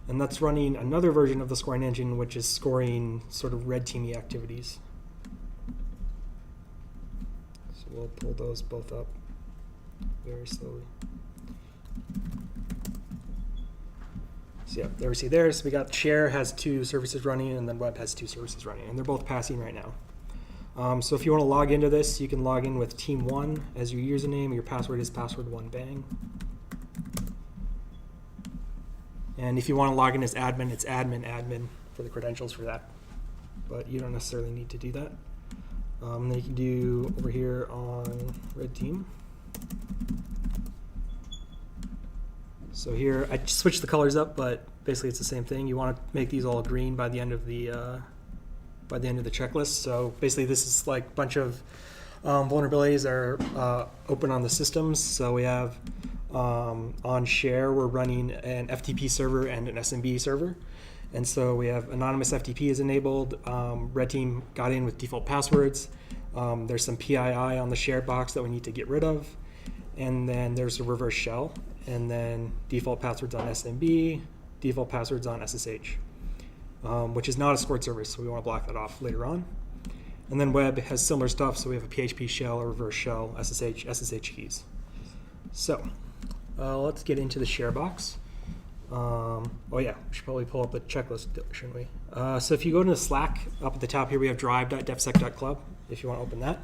And that's running another version of the scoring engine, which is scoring sort of red teamy activities. So we'll pull those both up very slowly. So yeah, there we see there. So we got share has 2 services running, and then web has 2 services running, and they're both passing right now. So if you want to log into this, you can log in with team1 as your username. Your password is password1bang. And if you want to log in as admin, it's admin for the credentials for that. But you don't necessarily need to do that. Then you can do over here on red team. So here, I switched the colors up, but basically it's the same thing. You want to make these all green by the end of the checklist. So basically this is like a bunch of vulnerabilities that are open on the systems. So we have on share, we're running an FTP server and an SMB server. And so we have anonymous FTP is enabled. Red team got in with default passwords. There's some PII on the shared box that we need to get rid of. And then there's a reverse shell. And then default passwords on SMB, default passwords on SSH. Which is not a scored service, so we want to block that off later on. And then web has similar stuff, so we have a PHP shell, a reverse shell, SSH keys. So let's get into the share box. Oh yeah, we should probably pull up the checklist, shouldn't we? So if you go to the Slack, up at the top here we have drive.defsec.club, if you want to open that.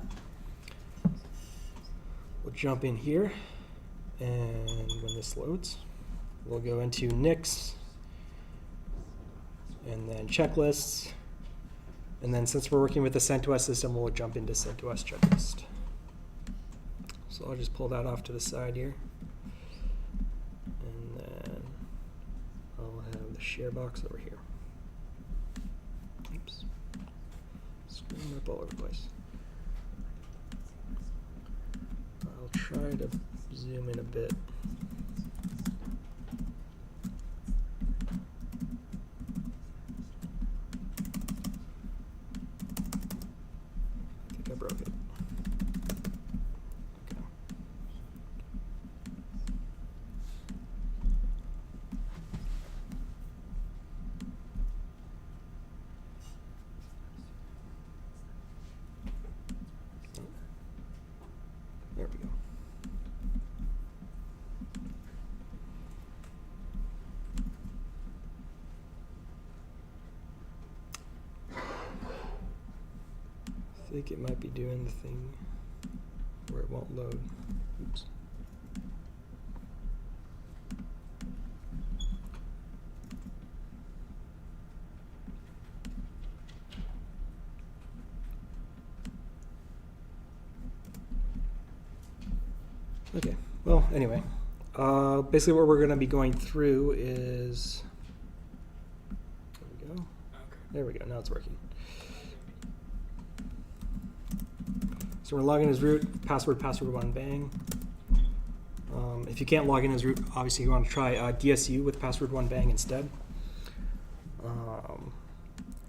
We'll jump in here, and when this loads, we'll go into Nix, and then checklists, and then since we're working with the CentOS system, we'll jump into CentOS checklist. So I'll just pull that off to the side here, and then I'll have the share box over here. Oops, screwing up all over the place. I'll try to zoom in a bit. I broke it. Okay. Oh. There we go. I think it might be doing the thing where it won't load. Oops. Okay, well, anyway, basically what we're going to be going through is, there we go. There we go, now it's working. So we're logging as root, password1bang. If you can't log in as root, obviously you want to try DSU with password1bang instead.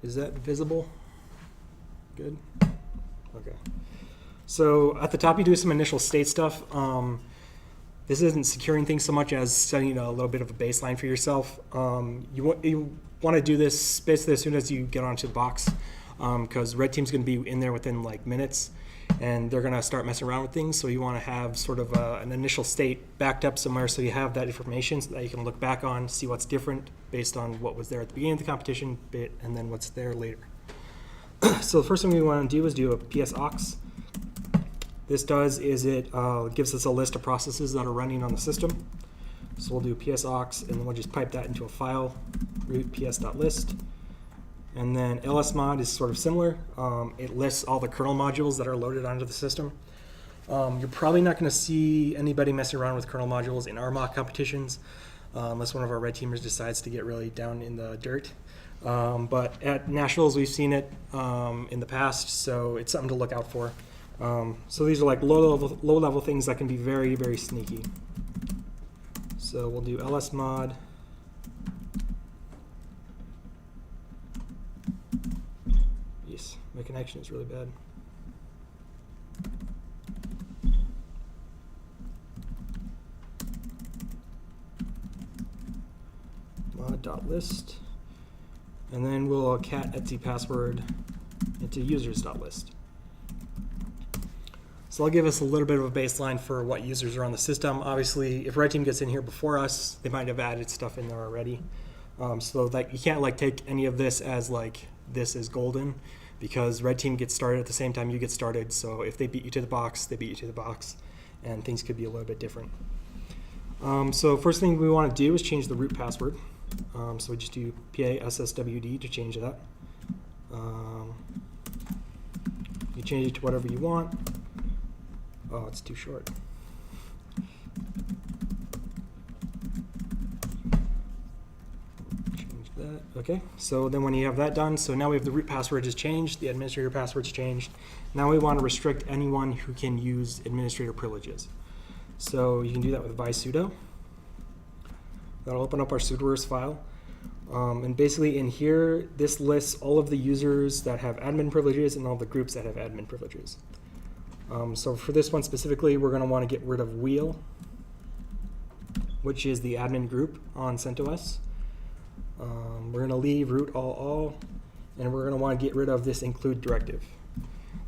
Is that visible? Good? Okay. So at the top, you do some initial state stuff. This isn't securing things so much as setting a little bit of a baseline for yourself. You want to do this basically as soon as you get onto the box, because red team's going to be in there within like minutes, and they're going to start messing around with things. So you want to have sort of an initial state backed up somewhere, so you have that information so that you can look back on, see what's different based on what was there at the beginning of the competition bit, and then what's there later. So the first thing we want to do is do a PS aux. This does is it gives us a list of processes that are running on the system. So we'll do PS aux, and then we'll just pipe that into a file, root ps.list. And then lsmod is sort of similar. It lists all the kernel modules that are loaded onto the system. You're probably not going to see anybody messing around with kernel modules in our mock competitions, unless one of our red teamers decides to get really down in the dirt. But at nationals, we've seen it in the past, so it's something to look out for. So these are like low-level things that can be very, very sneaky. So we'll do lsmod. Yes, my connection is really bad. Mod.list. And then we'll cat etc password into users.list. So I'll give us a little bit of a baseline for what users are on the system. Obviously, if red team gets in here before us, they might have added stuff in there already. So like you can't like take any of this as like this is golden, because red team gets started at the same time you get started. So if they beat you to the box, they beat you to the box, and things could be a little bit different. So first thing we want to do is change the root password. So we just do PASSWD to change that. You change it to whatever you want. Oh, it's too short. Change that. Okay, so then when you have that done, so now we have the root password is changed, the administrator password's changed. Now we want to restrict anyone who can use administrator privileges. So you can do that with vsudo. That'll open up our sudoers file. And basically in here, this lists all of the users that have admin privileges and all the groups that have admin privileges. So for this one specifically, we're going to want to get rid of wheel, which is the admin group on CentOS. We're going to leave root all, and we're going to want to get rid of this include directive.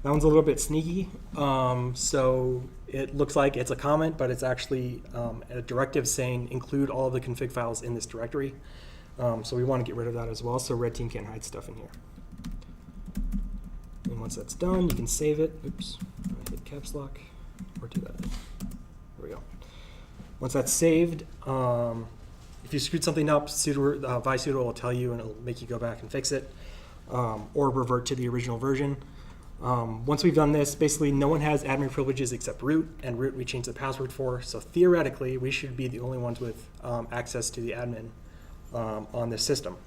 That one's a little bit sneaky. So it looks like it's a comment, but it's actually a directive saying include all of the config files in this directory. So we want to get rid of that as well, so red team can't hide stuff in here. And once that's done, you can save it. Oops, I hit caps lock, or do that. There we go. Once that's saved, if you screwed something up, vsudo will tell you, and it'll make you go back and fix it, or revert to the original version. Once we've done this, basically no one has admin privileges except root, and root we changed the password for, so theoretically we should be the only ones with access to the admin on this system.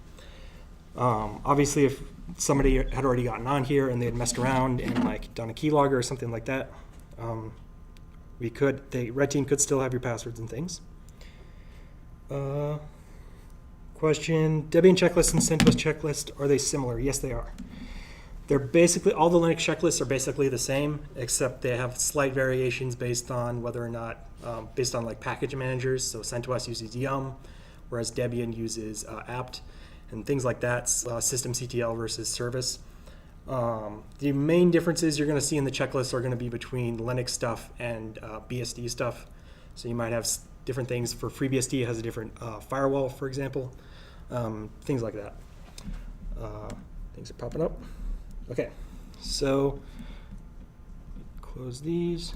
Obviously, if somebody had already gotten on here and they had messed around and like done a keylogger or something like that, the red team could still have your passwords and things. Question: Debian checklist and CentOS checklist, are they similar? Yes, they are. They're basically, all the Linux checklists are basically the same, except they have slight variations based on whether or not, based on like package managers. So CentOS uses yum, whereas Debian uses apt, and things like that, systemctl versus service. The main differences you're going to see in the checklists are going to be between Linux stuff and BSD stuff. So you might have different things. For FreeBSD, it has a different firewall, for example, things like that. Things are popping up. Okay, so close these.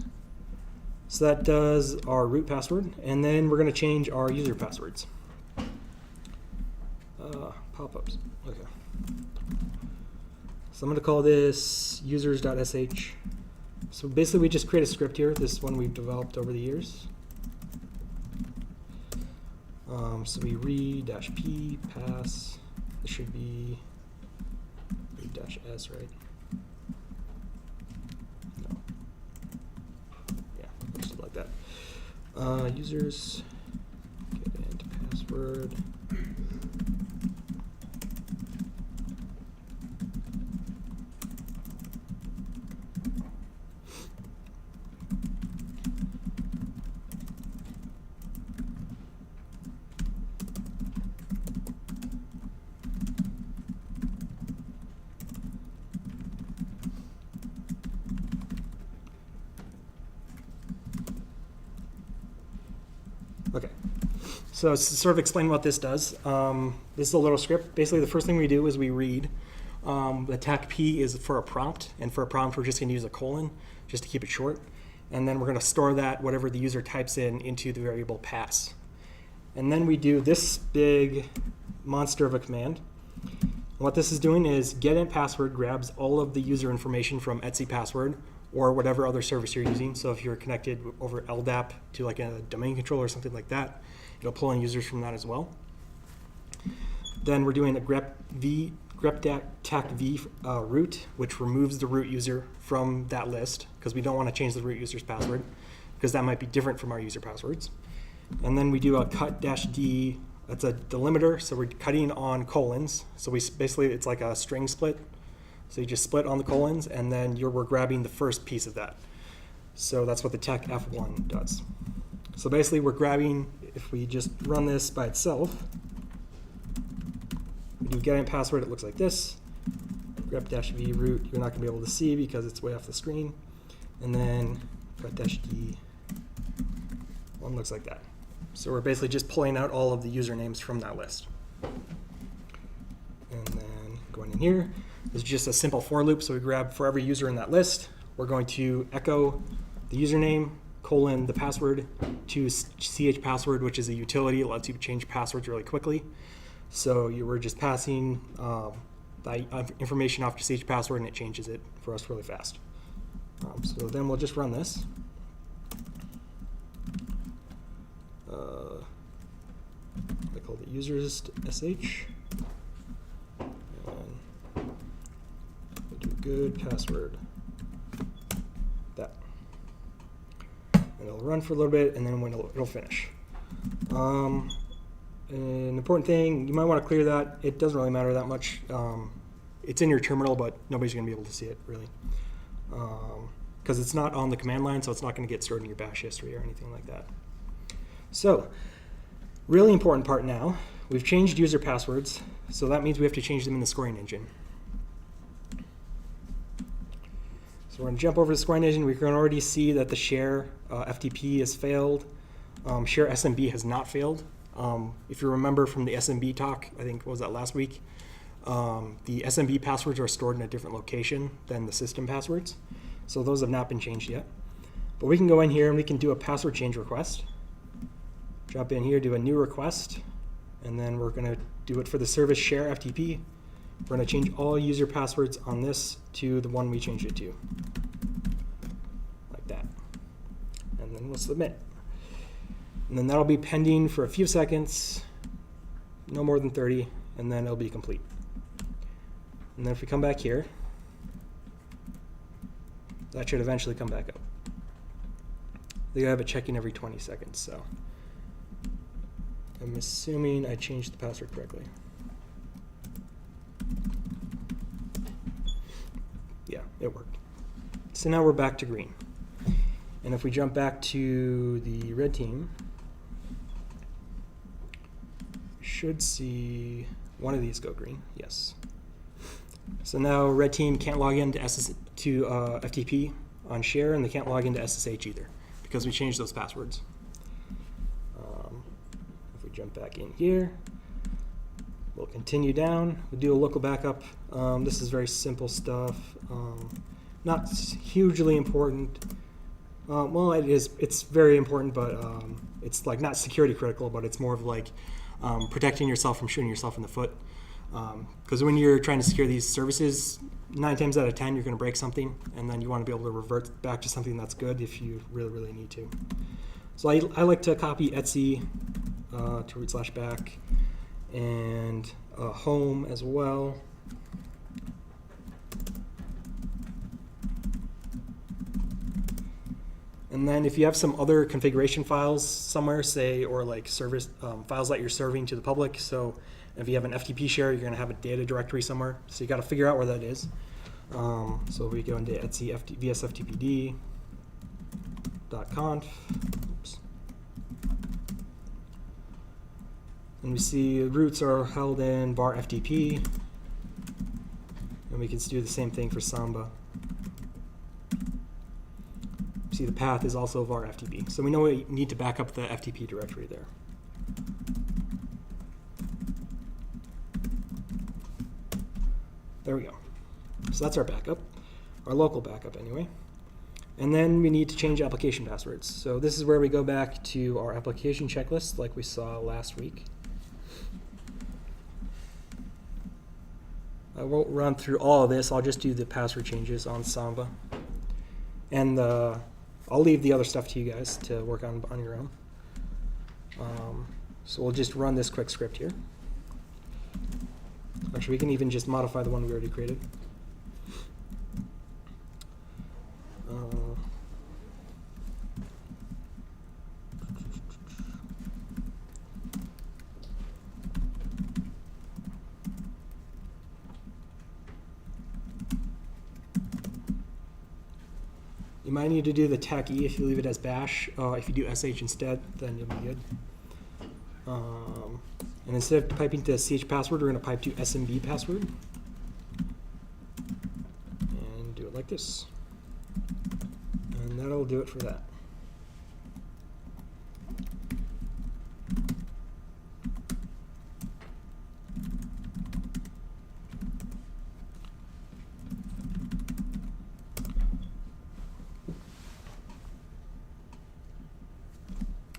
So that does our root password, and then we're going to change our user passwords. Pop-ups. Okay. So I'm going to call this users.sh. So basically, we just create a script here. This one we've developed over the years. So we re-p pass. This should be -s, right? No. Yeah, just like that. Users get into password. So to sort of explain what this does, this is a little script. Basically, the first thing we do is we read. The attack P is for a prompt, and for a prompt, we're just going to use a colon just to keep it short. And then we're going to store that, whatever the user types in, into the variable pass. And then we do this big monster of a command. And what this is doing is getInt password grabs all of the user information from etc password or whatever other service you're using. So if you're connected over LDAP to like a domain controller or something like that, it'll pull in users from that as well. Then we're doing a grep-tac v root, which removes the root user from that list because we don't want to change the root user's password because that might be different from our user passwords. And then we do a cut-d, that's a delimiter, so we're cutting on colons. So we basically, it's like a string split. So you just split on the colons, and then we're grabbing the first piece of that. So that's what the tech F1 does. So basically we're grabbing, if we just run this by itself, we do getInt password, it looks like this. Grep-v root, you're not going to be able to see because it's way off the screen. And then cut-d, one looks like that. So we're basically just pulling out all of the usernames from that list. And then going in here, this is just a simple for loop. So we grab for every user in that list, we're going to echo the username, colon, the password to ch password, which is a utility. It lets you change passwords really quickly. So you were just passing the information off to ch password, and it changes it for us really fast. So then we'll just run this. I call it users sh. And we'll do good password. That. And it'll run for a little bit, and then when it'll finish. An important thing, you might want to clear that. It doesn't really matter that much. It's in your terminal, but nobody's going to be able to see it, really. Because it's not on the command line, so it's not going to get stored in your bash history or anything like that. So, really important part now. We've changed user passwords, so that means we have to change them in the scoring engine. So we're going to jump over to the scoring engine. We can already see that the share FTP has failed. Share SMB has not failed. If you remember from the SMB talk, I think, what was that, last week? The SMB passwords are stored in a different location than the system passwords. So those have not been changed yet. But we can go in here and we can do a password change request. Jump in here, do a new request, and then we're going to do it for the service share FTP. We're going to change all user passwords on this to the one we changed it to, like that. And then we'll submit. And then that'll be pending for a few seconds, no more than 30, and then it'll be complete. And then if we come back here, that should eventually come back up. They have it checking every 20 seconds, so I'm assuming I changed the password correctly. Yeah, it worked. So now we're back to green. And if we jump back to the red team, we should see one of these go green. Yes. So now red team can't log into FTP on share, and they can't log into SSH either because we changed those passwords. If we jump back in here, we'll continue down. We'll do a local backup. This is very simple stuff. Not hugely important. Well, it is. It's very important, but it's like not security critical, but it's more of like protecting yourself from shooting yourself in the foot. Because when you're trying to secure these services, 9 times out of 10 you're going to break something, and then you want to be able to revert back to something that's good if you really, really need to. So I like to copy etc to /back and home as well. And then if you have some other configuration files somewhere, say, or like service files that you're serving to the public, so if you have an FTP share, you're going to have a data directory somewhere. So you got to figure out where that is. So we go into etc vsftpd.conf. Oops. And we see roots are held in var FTP. And we can do the same thing for Samba. See the path is also var FTP. So we know we need to back up the FTP directory there. There we go. So that's our backup, our local backup anyway. And then we need to change application passwords. So this is where we go back to our application checklist like we saw last week. I won't run through all of this. I'll just do the password changes on Samba. And I'll leave the other stuff to you guys to work on your own. So we'll just run this quick script here. Actually, we can even just modify the one we already created. You might need to do the TAC-E if you leave it as bash. If you do sh instead, then you'll be good. And instead of typing to ch password, we're going to pipe to SMB password. And do it like this. And that'll do it for that.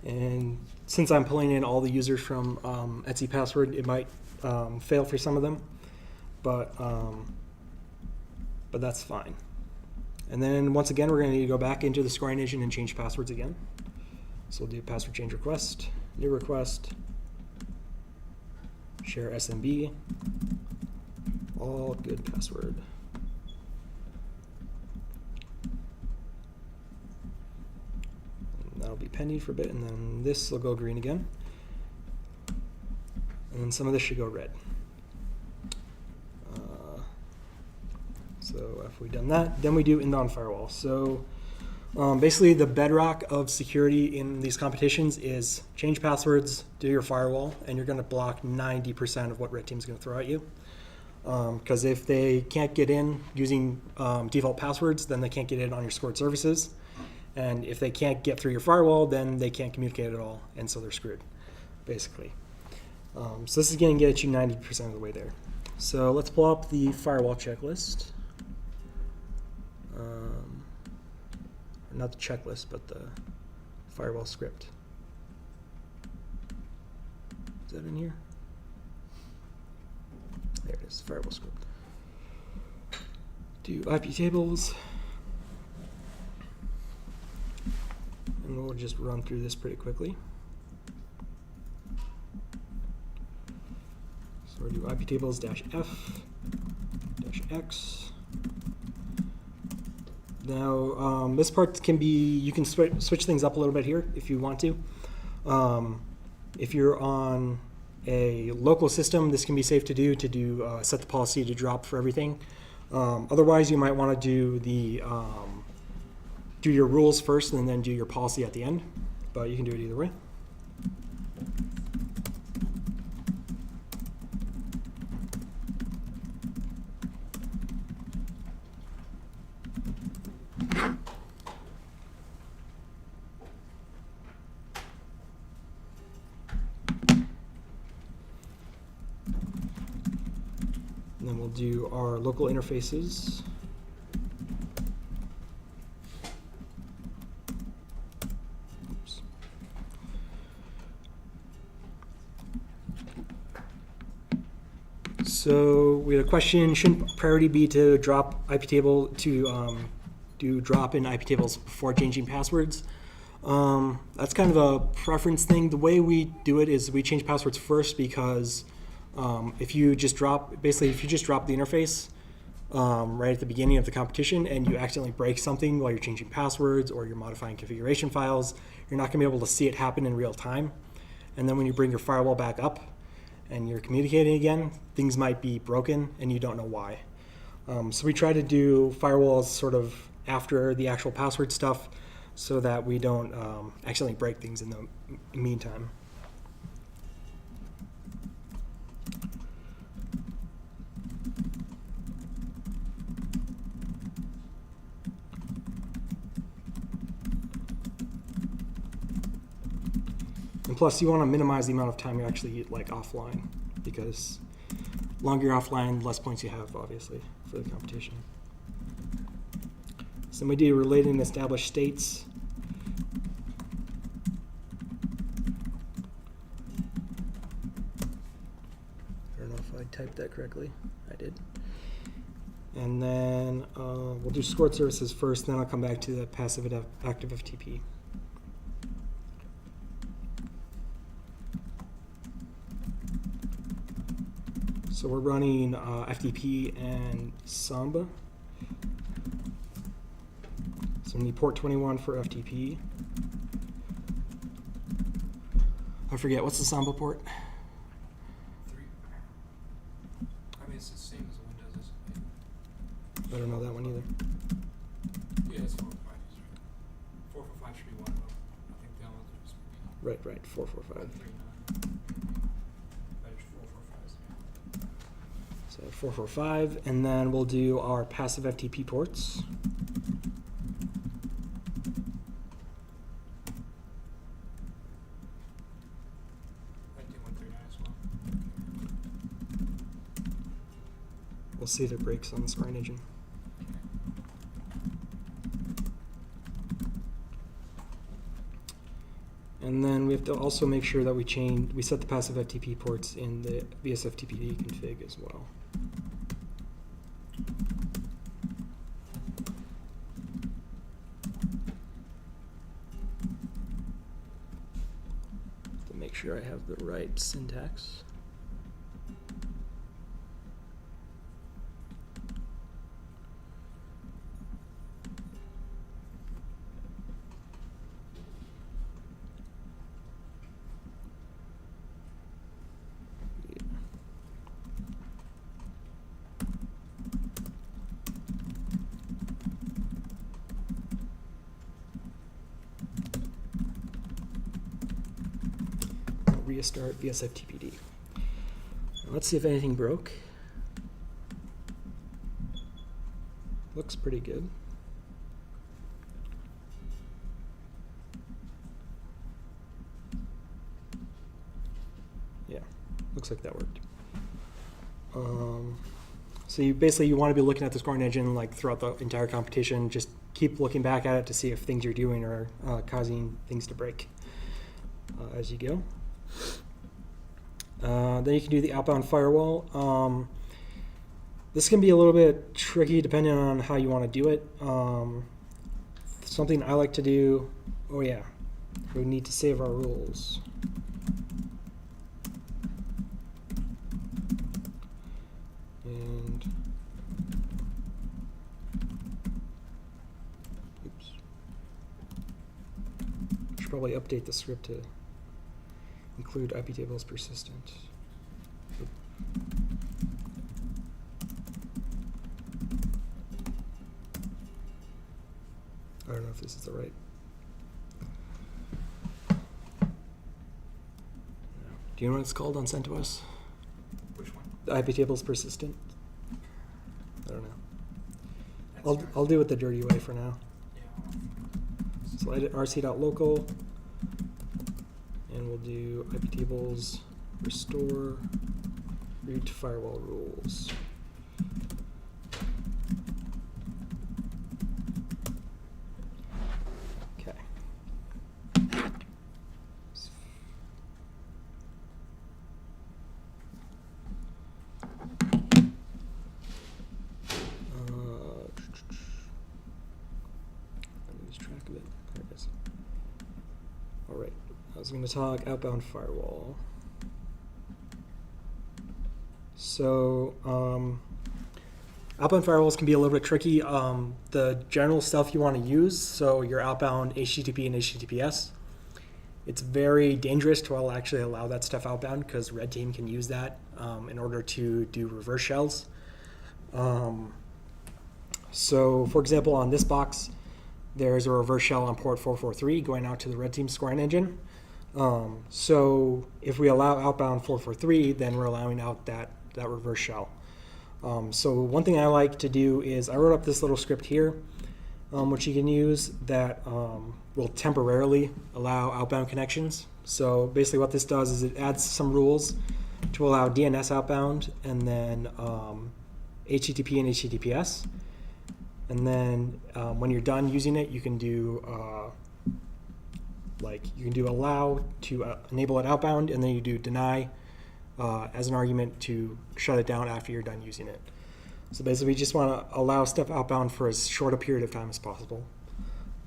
And since I'm pulling in all the users from Etsy password, it might fail for some of them, but that's fine. And then once again, we're going to need to go back into the scoring engine and change passwords again. So we'll do password change request, new request, share SMB, all good password. That'll be pending for a bit, and then this will go green again. And then some of this should go red. So if we've done that, then we do inbound firewall. So basically the bedrock of security in these competitions is change passwords, do your firewall, and you're going to block 90% of what red team's going to throw at you. Because if they can't get in using default passwords, then they can't get in on your scored services. And if they can't get through your firewall, then they can't communicate at all, and so they're screwed, basically. So this is going to get you 90% of the way there. So let's pull up the firewall checklist. Not the checklist, but the firewall script. Is that in here? There it is, firewall script. Do IP tables. And we'll just run through this pretty quickly. So we'll do IP tables -f -x. Now this part can be, you can switch things up a little bit here if you want to. If you're on a local system, this can be safe to do set the policy to drop for everything. Otherwise, you might want to do your rules first and then do your policy at the end, but you can do it either way. And then we'll do our local interfaces. So we had a question, shouldn't priority be to drop IP table to do drop in IP tables before changing passwords? That's kind of a preference thing. The way we do it is we change passwords first because if you just drop the interface right at the beginning of the competition and you accidentally break something while you're changing passwords or you're modifying configuration files, you're not going to be able to see it happen in real time. And then when you bring your firewall back up and you're communicating again, things might be broken and you don't know why. So we try to do firewalls sort of after the actual password stuff so that we don't accidentally break things in the meantime. And plus, you want to minimize the amount of time you actually like offline, because Longer you're offline, less points you have, obviously, for the competition. So then we do related and established states. I don't know if I typed that correctly. I did. And then we'll do scored services first, then I'll come back to the passive and active FTP. So we're running FTP and Samba. So we need port 21 for FTP. I forget, what's the Samba port? 3. I mean, it's the same as the Windows, isn't it? I don't know that one either. Yeah, it's 445. 445 should be one of them. I think the other ones are just Right, 445. 139. But it's 445. So 445, and then we'll do our passive FTP ports. I do 139 as well. We'll see if it breaks on the scoring engine. And then we have to also make sure that we set the passive FTP ports in the VSFTPD config as well. To make sure I have the right syntax. Restart VSFTPD. Now let's see if anything broke. Looks pretty good. Yeah, looks like that worked. So you want to be looking at the scoring engine like throughout the entire competition. Just keep looking back at it to see if things you're doing are causing things to break as you go. Then you can do the outbound firewall. This can be a little bit tricky depending on how you want to do it. Something I like to do, oh yeah, we need to save our rules. And oops. Should probably update the script to include IP tables persistent. I don't know if this is the right. No. Do you know what it's called on CentOS? Which one? The IP tables persistent? I don't know. That's I'll do it the dirty way for now. Yeah. So edit rc.local. And we'll do IP tables, restore, read to firewall rules. Okay. I lose track of it. There it is. All right. I was going to talk outbound firewall. So outbound firewalls can be a little bit tricky. The general stuff you want to use, so your outbound HTTP and HTTPS, it's very dangerous to actually allow that stuff outbound because red team can use that in order to do reverse shells. So for example, on this box, there's a reverse shell on port 443 going out to the red team scoring engine. So if we allow outbound 443, then we're allowing out that reverse shell. So one thing I like to do is I wrote up this little script here, which you can use that will temporarily allow outbound connections. So basically what this does is it adds some rules to allow DNS outbound, and then HTTP and HTTPS. And then when you're done using it, you can do allow to enable it outbound, and then you do deny as an argument to shut it down after you're done using it. So basically, we just want to allow stuff outbound for as short a period of time as possible.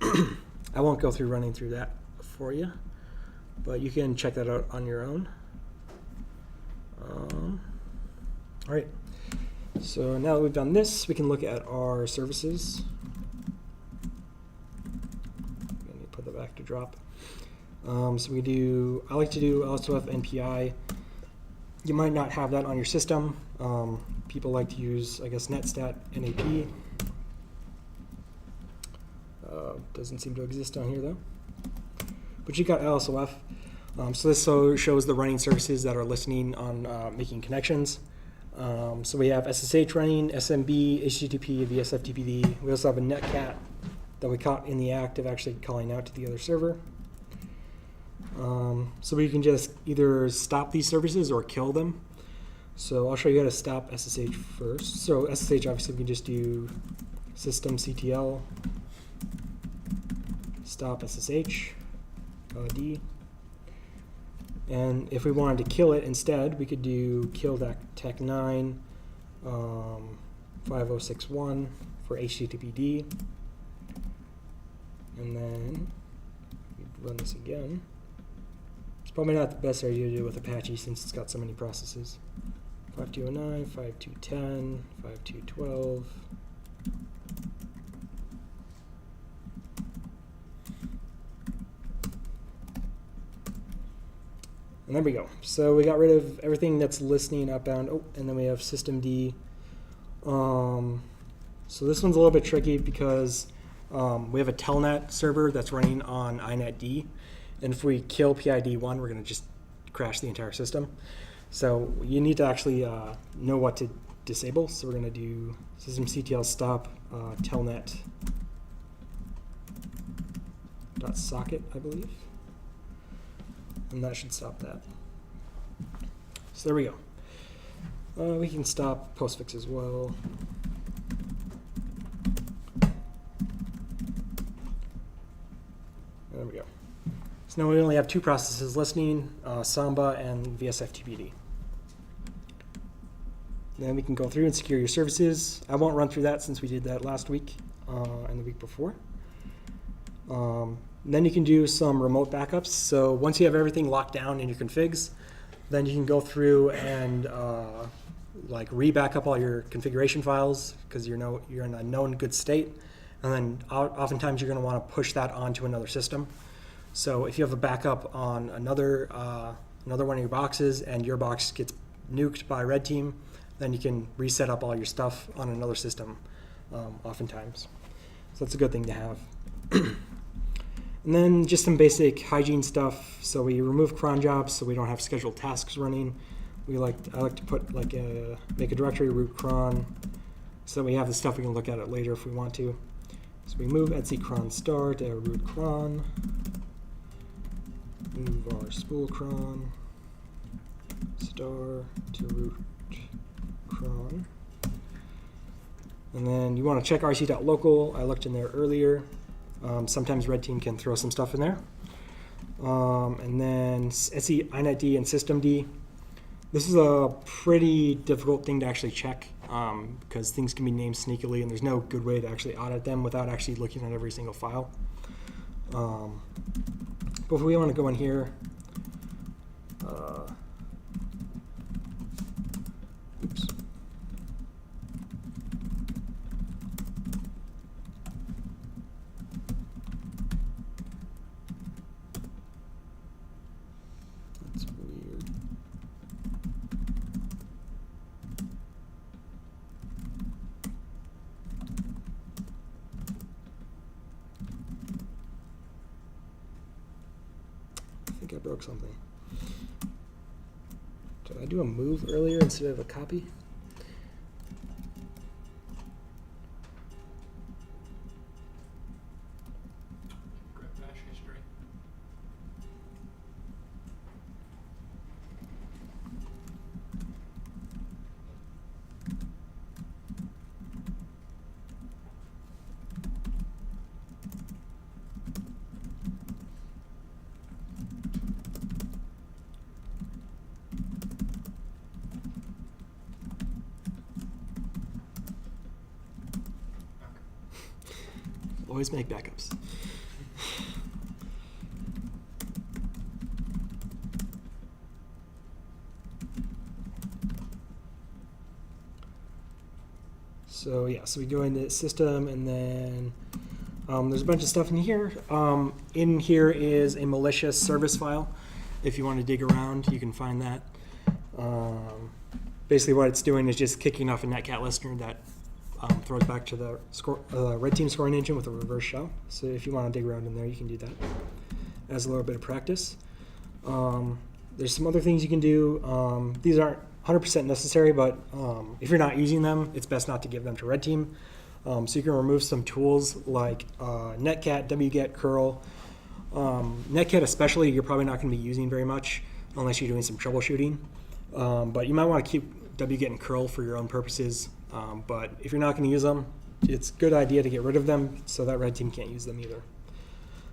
I won't go through running through that for you, but you can check that out on your own. All right. So now that we've done this, we can look at our services. Let me put that back to drop. So I like to do LSOF NPI. You might not have that on your system. People like to use, I guess, netstat NAP. Doesn't seem to exist on here though. But you got LSOF. So this shows the running services that are listening on making connections. So we have SSH running, SMB, HTTP, VSFTPD. We also have a netcat that we caught in the act of actually calling out to the other server. So we can just either stop these services or kill them. So I'll show you how to stop SSH first. So SSH, obviously, we can just do systemctl stop SSH D. And if we wanted to kill it instead, we could do kill.tech9 5061 for HTTPD. And then we'd run this again. It's probably not the best idea to do with Apache since it's got so many processes. 5209, 5210, 5212. And there we go. So we got rid of everything that's listening outbound. Oh, and then we have systemd. So this one's a little bit tricky because we have a telnet server that's running on inetd. And if we kill PID1, we're going to just crash the entire system. So you need to actually know what to disable. So we're going to do systemctl stop telnet.socket, I believe. And that should stop that. So there we go. We can stop postfix as well. There we go. So now we only have two processes listening, Samba and VSFTPD. Then we can go through and secure your services. I won't run through that since we did that last week and the week before. Then you can do some remote backups. So once you have everything locked down in your configs, then you can go through and like re-backup all your configuration files because you're in a known good state. And then oftentimes you're going to want to push that onto another system. So if you have a backup on another one of your boxes and your box gets nuked by red team, then you can reset up all your stuff on another system oftentimes. So that's a good thing to have. And then just some basic hygiene stuff. So we remove cron jobs so we don't have scheduled tasks running. I like to put make a directory root cron so we have the stuff we can look at it later if we want to. So we move etc cron star to root cron. Move our spool cron star to root cron. And then you want to check rc.local. I looked in there earlier. Sometimes red team can throw some stuff in there. And then SE inetd and systemd. This is a pretty difficult thing to actually check because things can be named sneakily and there's no good way to actually audit them without actually looking at every single file. But if we want to go in here, oops. That's weird. I think I broke something. Did I do a move earlier instead of a copy? Grab bash history. Always make backups. So yeah, so we go into system, and then there's a bunch of stuff in here. In here is a malicious service file. If you want to dig around, you can find that. Basically what it's doing is just kicking off a netcat listener that throws back to the red team scoring engine with a reverse shell. So if you want to dig around in there, you can do that as a little bit of practice. There's some other things you can do. These aren't 100% necessary, but if you're not using them, it's best not to give them to red team. So you can remove some tools like netcat, wget, curl. Netcat especially, you're probably not going to be using very much unless you're doing some troubleshooting. But you might want to keep wget and curl for your own purposes. But if you're not going to use them, it's a good idea to get rid of them so that red team can't use them either.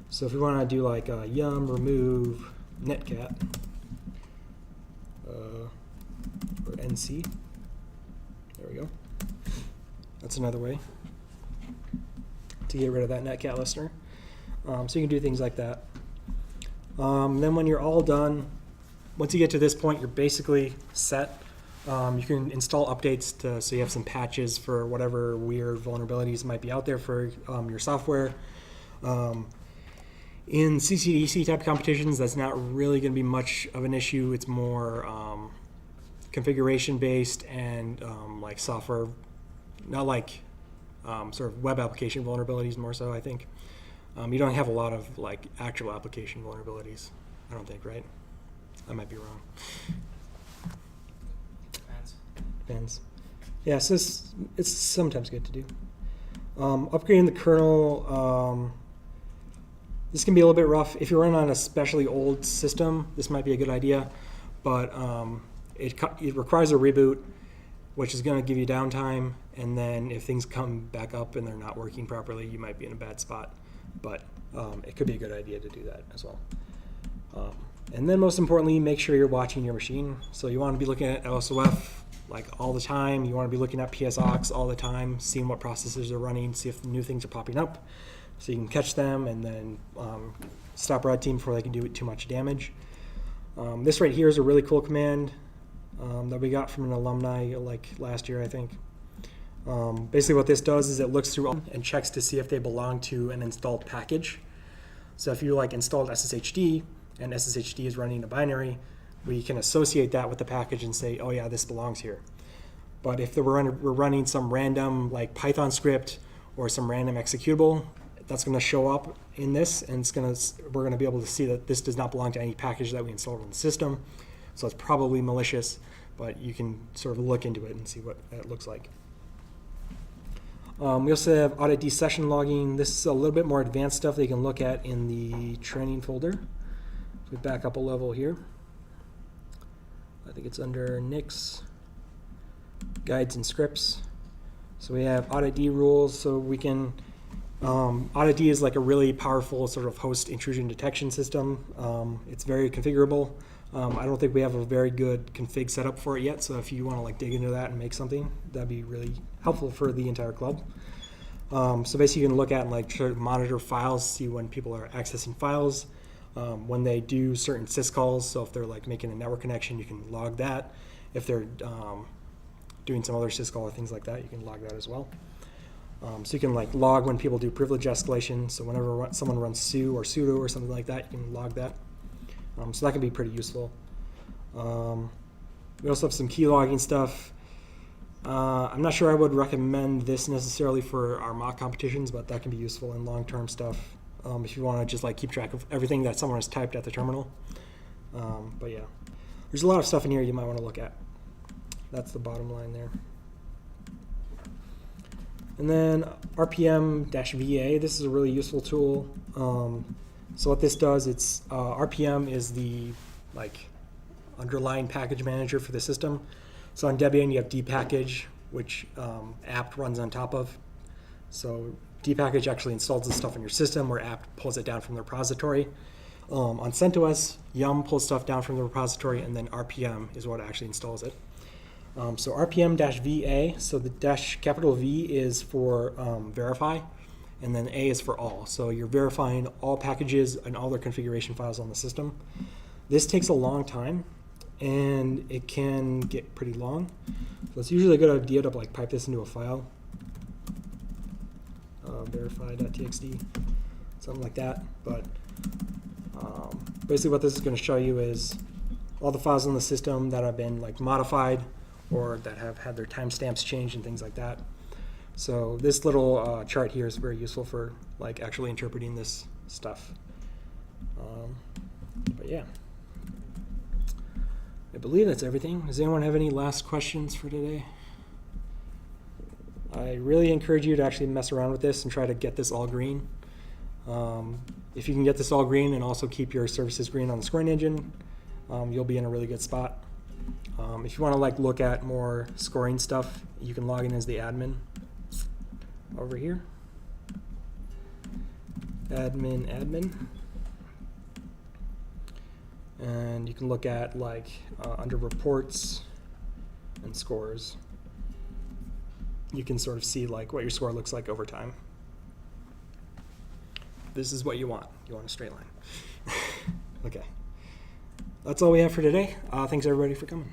So if we want to do like yum remove netcat or nc, there we go. That's another way to get rid of that netcat listener. So you can do things like that. Then when you're all done, once you get to this point, you're basically set. You can install updates so you have some patches for whatever weird vulnerabilities might be out there for your software. In CCDC type competitions, that's not really going to be much of an issue. It's more configuration based and like software, not like sort of web application vulnerabilities more so, I think. You don't have a lot of like actual application vulnerabilities, I don't think, right? I might be wrong. Depends. Yeah, so it's sometimes good to do. Upgrading the kernel, this can be a little bit rough. If you're running on an especially old system, this might be a good idea, but it requires a reboot, which is going to give you downtime, and then if things come back up and they're not working properly, you might be in a bad spot. But it could be a good idea to do that as well. And then most importantly, make sure you're watching your machine. So you want to be looking at LSOF like all the time. You want to be looking at PSOX all the time, seeing what processes are running, see if new things are popping up, so you can catch them and then stop red team before they can do too much damage. This right here is a really cool command that we got from an alumni like last year, I think. Basically what this does is it looks through and checks to see if they belong to an installed package. So if you like installed SSHD and SSHD is running a binary, we can associate that with the package and say, oh yeah, this belongs here. But if we're running some random like Python script or some random executable, that's going to show up in this, and we're going to be able to see that this does not belong to any package that we installed on the system. So it's probably malicious, but you can sort of look into it and see what it looks like. We also have audit Decesion logging. This is a little bit more advanced stuff that you can look at in the training folder. So we back up a level here. I think it's under Nix, guides and scripts. So we have audit D rules. So we can, audit D is like a really powerful sort of host intrusion detection system. It's very configurable. I don't think we have a very good config setup for it yet. So if you want to like dig into that and make something, that'd be really helpful for the entire club. So basically you can look at and like sort of monitor files, see when people are accessing files, when they do certain syscalls. So if they're like making a network connection, you can log that. If they're doing some other syscall or things like that, you can log that as well. So you can like log when people do privilege escalation. So whenever someone runs su or sudo or something like that, you can log that. So that can be pretty useful. We also have some key logging stuff. I'm not sure I would recommend this necessarily for our mock competitions, but that can be useful in long-term stuff if you want to just like keep track of everything that someone has typed at the terminal. But yeah, there's a lot of stuff in here you might want to look at. That's the bottom line there. And then RPM-VA, this is a really useful tool. So what this does, it's RPM is the like underlying package manager for the system. So on Debian, you have dpackage, which apt runs on top of. So dpackage actually installs the stuff in your system, where apt pulls it down from the repository. On CentOS, yum pulls stuff down from the repository, and then RPM is what actually installs it. So RPM-VA, so the dash capital V is for verify. and then A is for all. So you're verifying all packages and all their configuration files on the system. This takes a long time, and it can get pretty long. So it's usually a good idea to like pipe this into a file, verify.txt, something like that. But basically what this is going to show you is all the files in the system that have been like modified or that have had their timestamps changed and things like that. So this little chart here is very useful for like actually interpreting this stuff. But yeah, I believe that's everything. Does anyone have any last questions for today? I really encourage you to actually mess around with this and try to get this all green. If you can get this all green and also keep your services green on the scoring engine, you'll be in a really good spot. If you want to like look at more scoring stuff, you can log in as the admin over here. Admin. And you can look at like under reports and scores. You can sort of see like what your score looks like over time. This is what you want. You want a straight line. Okay. That's all we have for today. Thanks everybody for coming.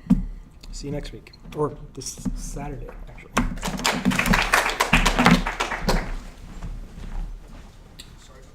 See you next week. Or this Saturday, actually.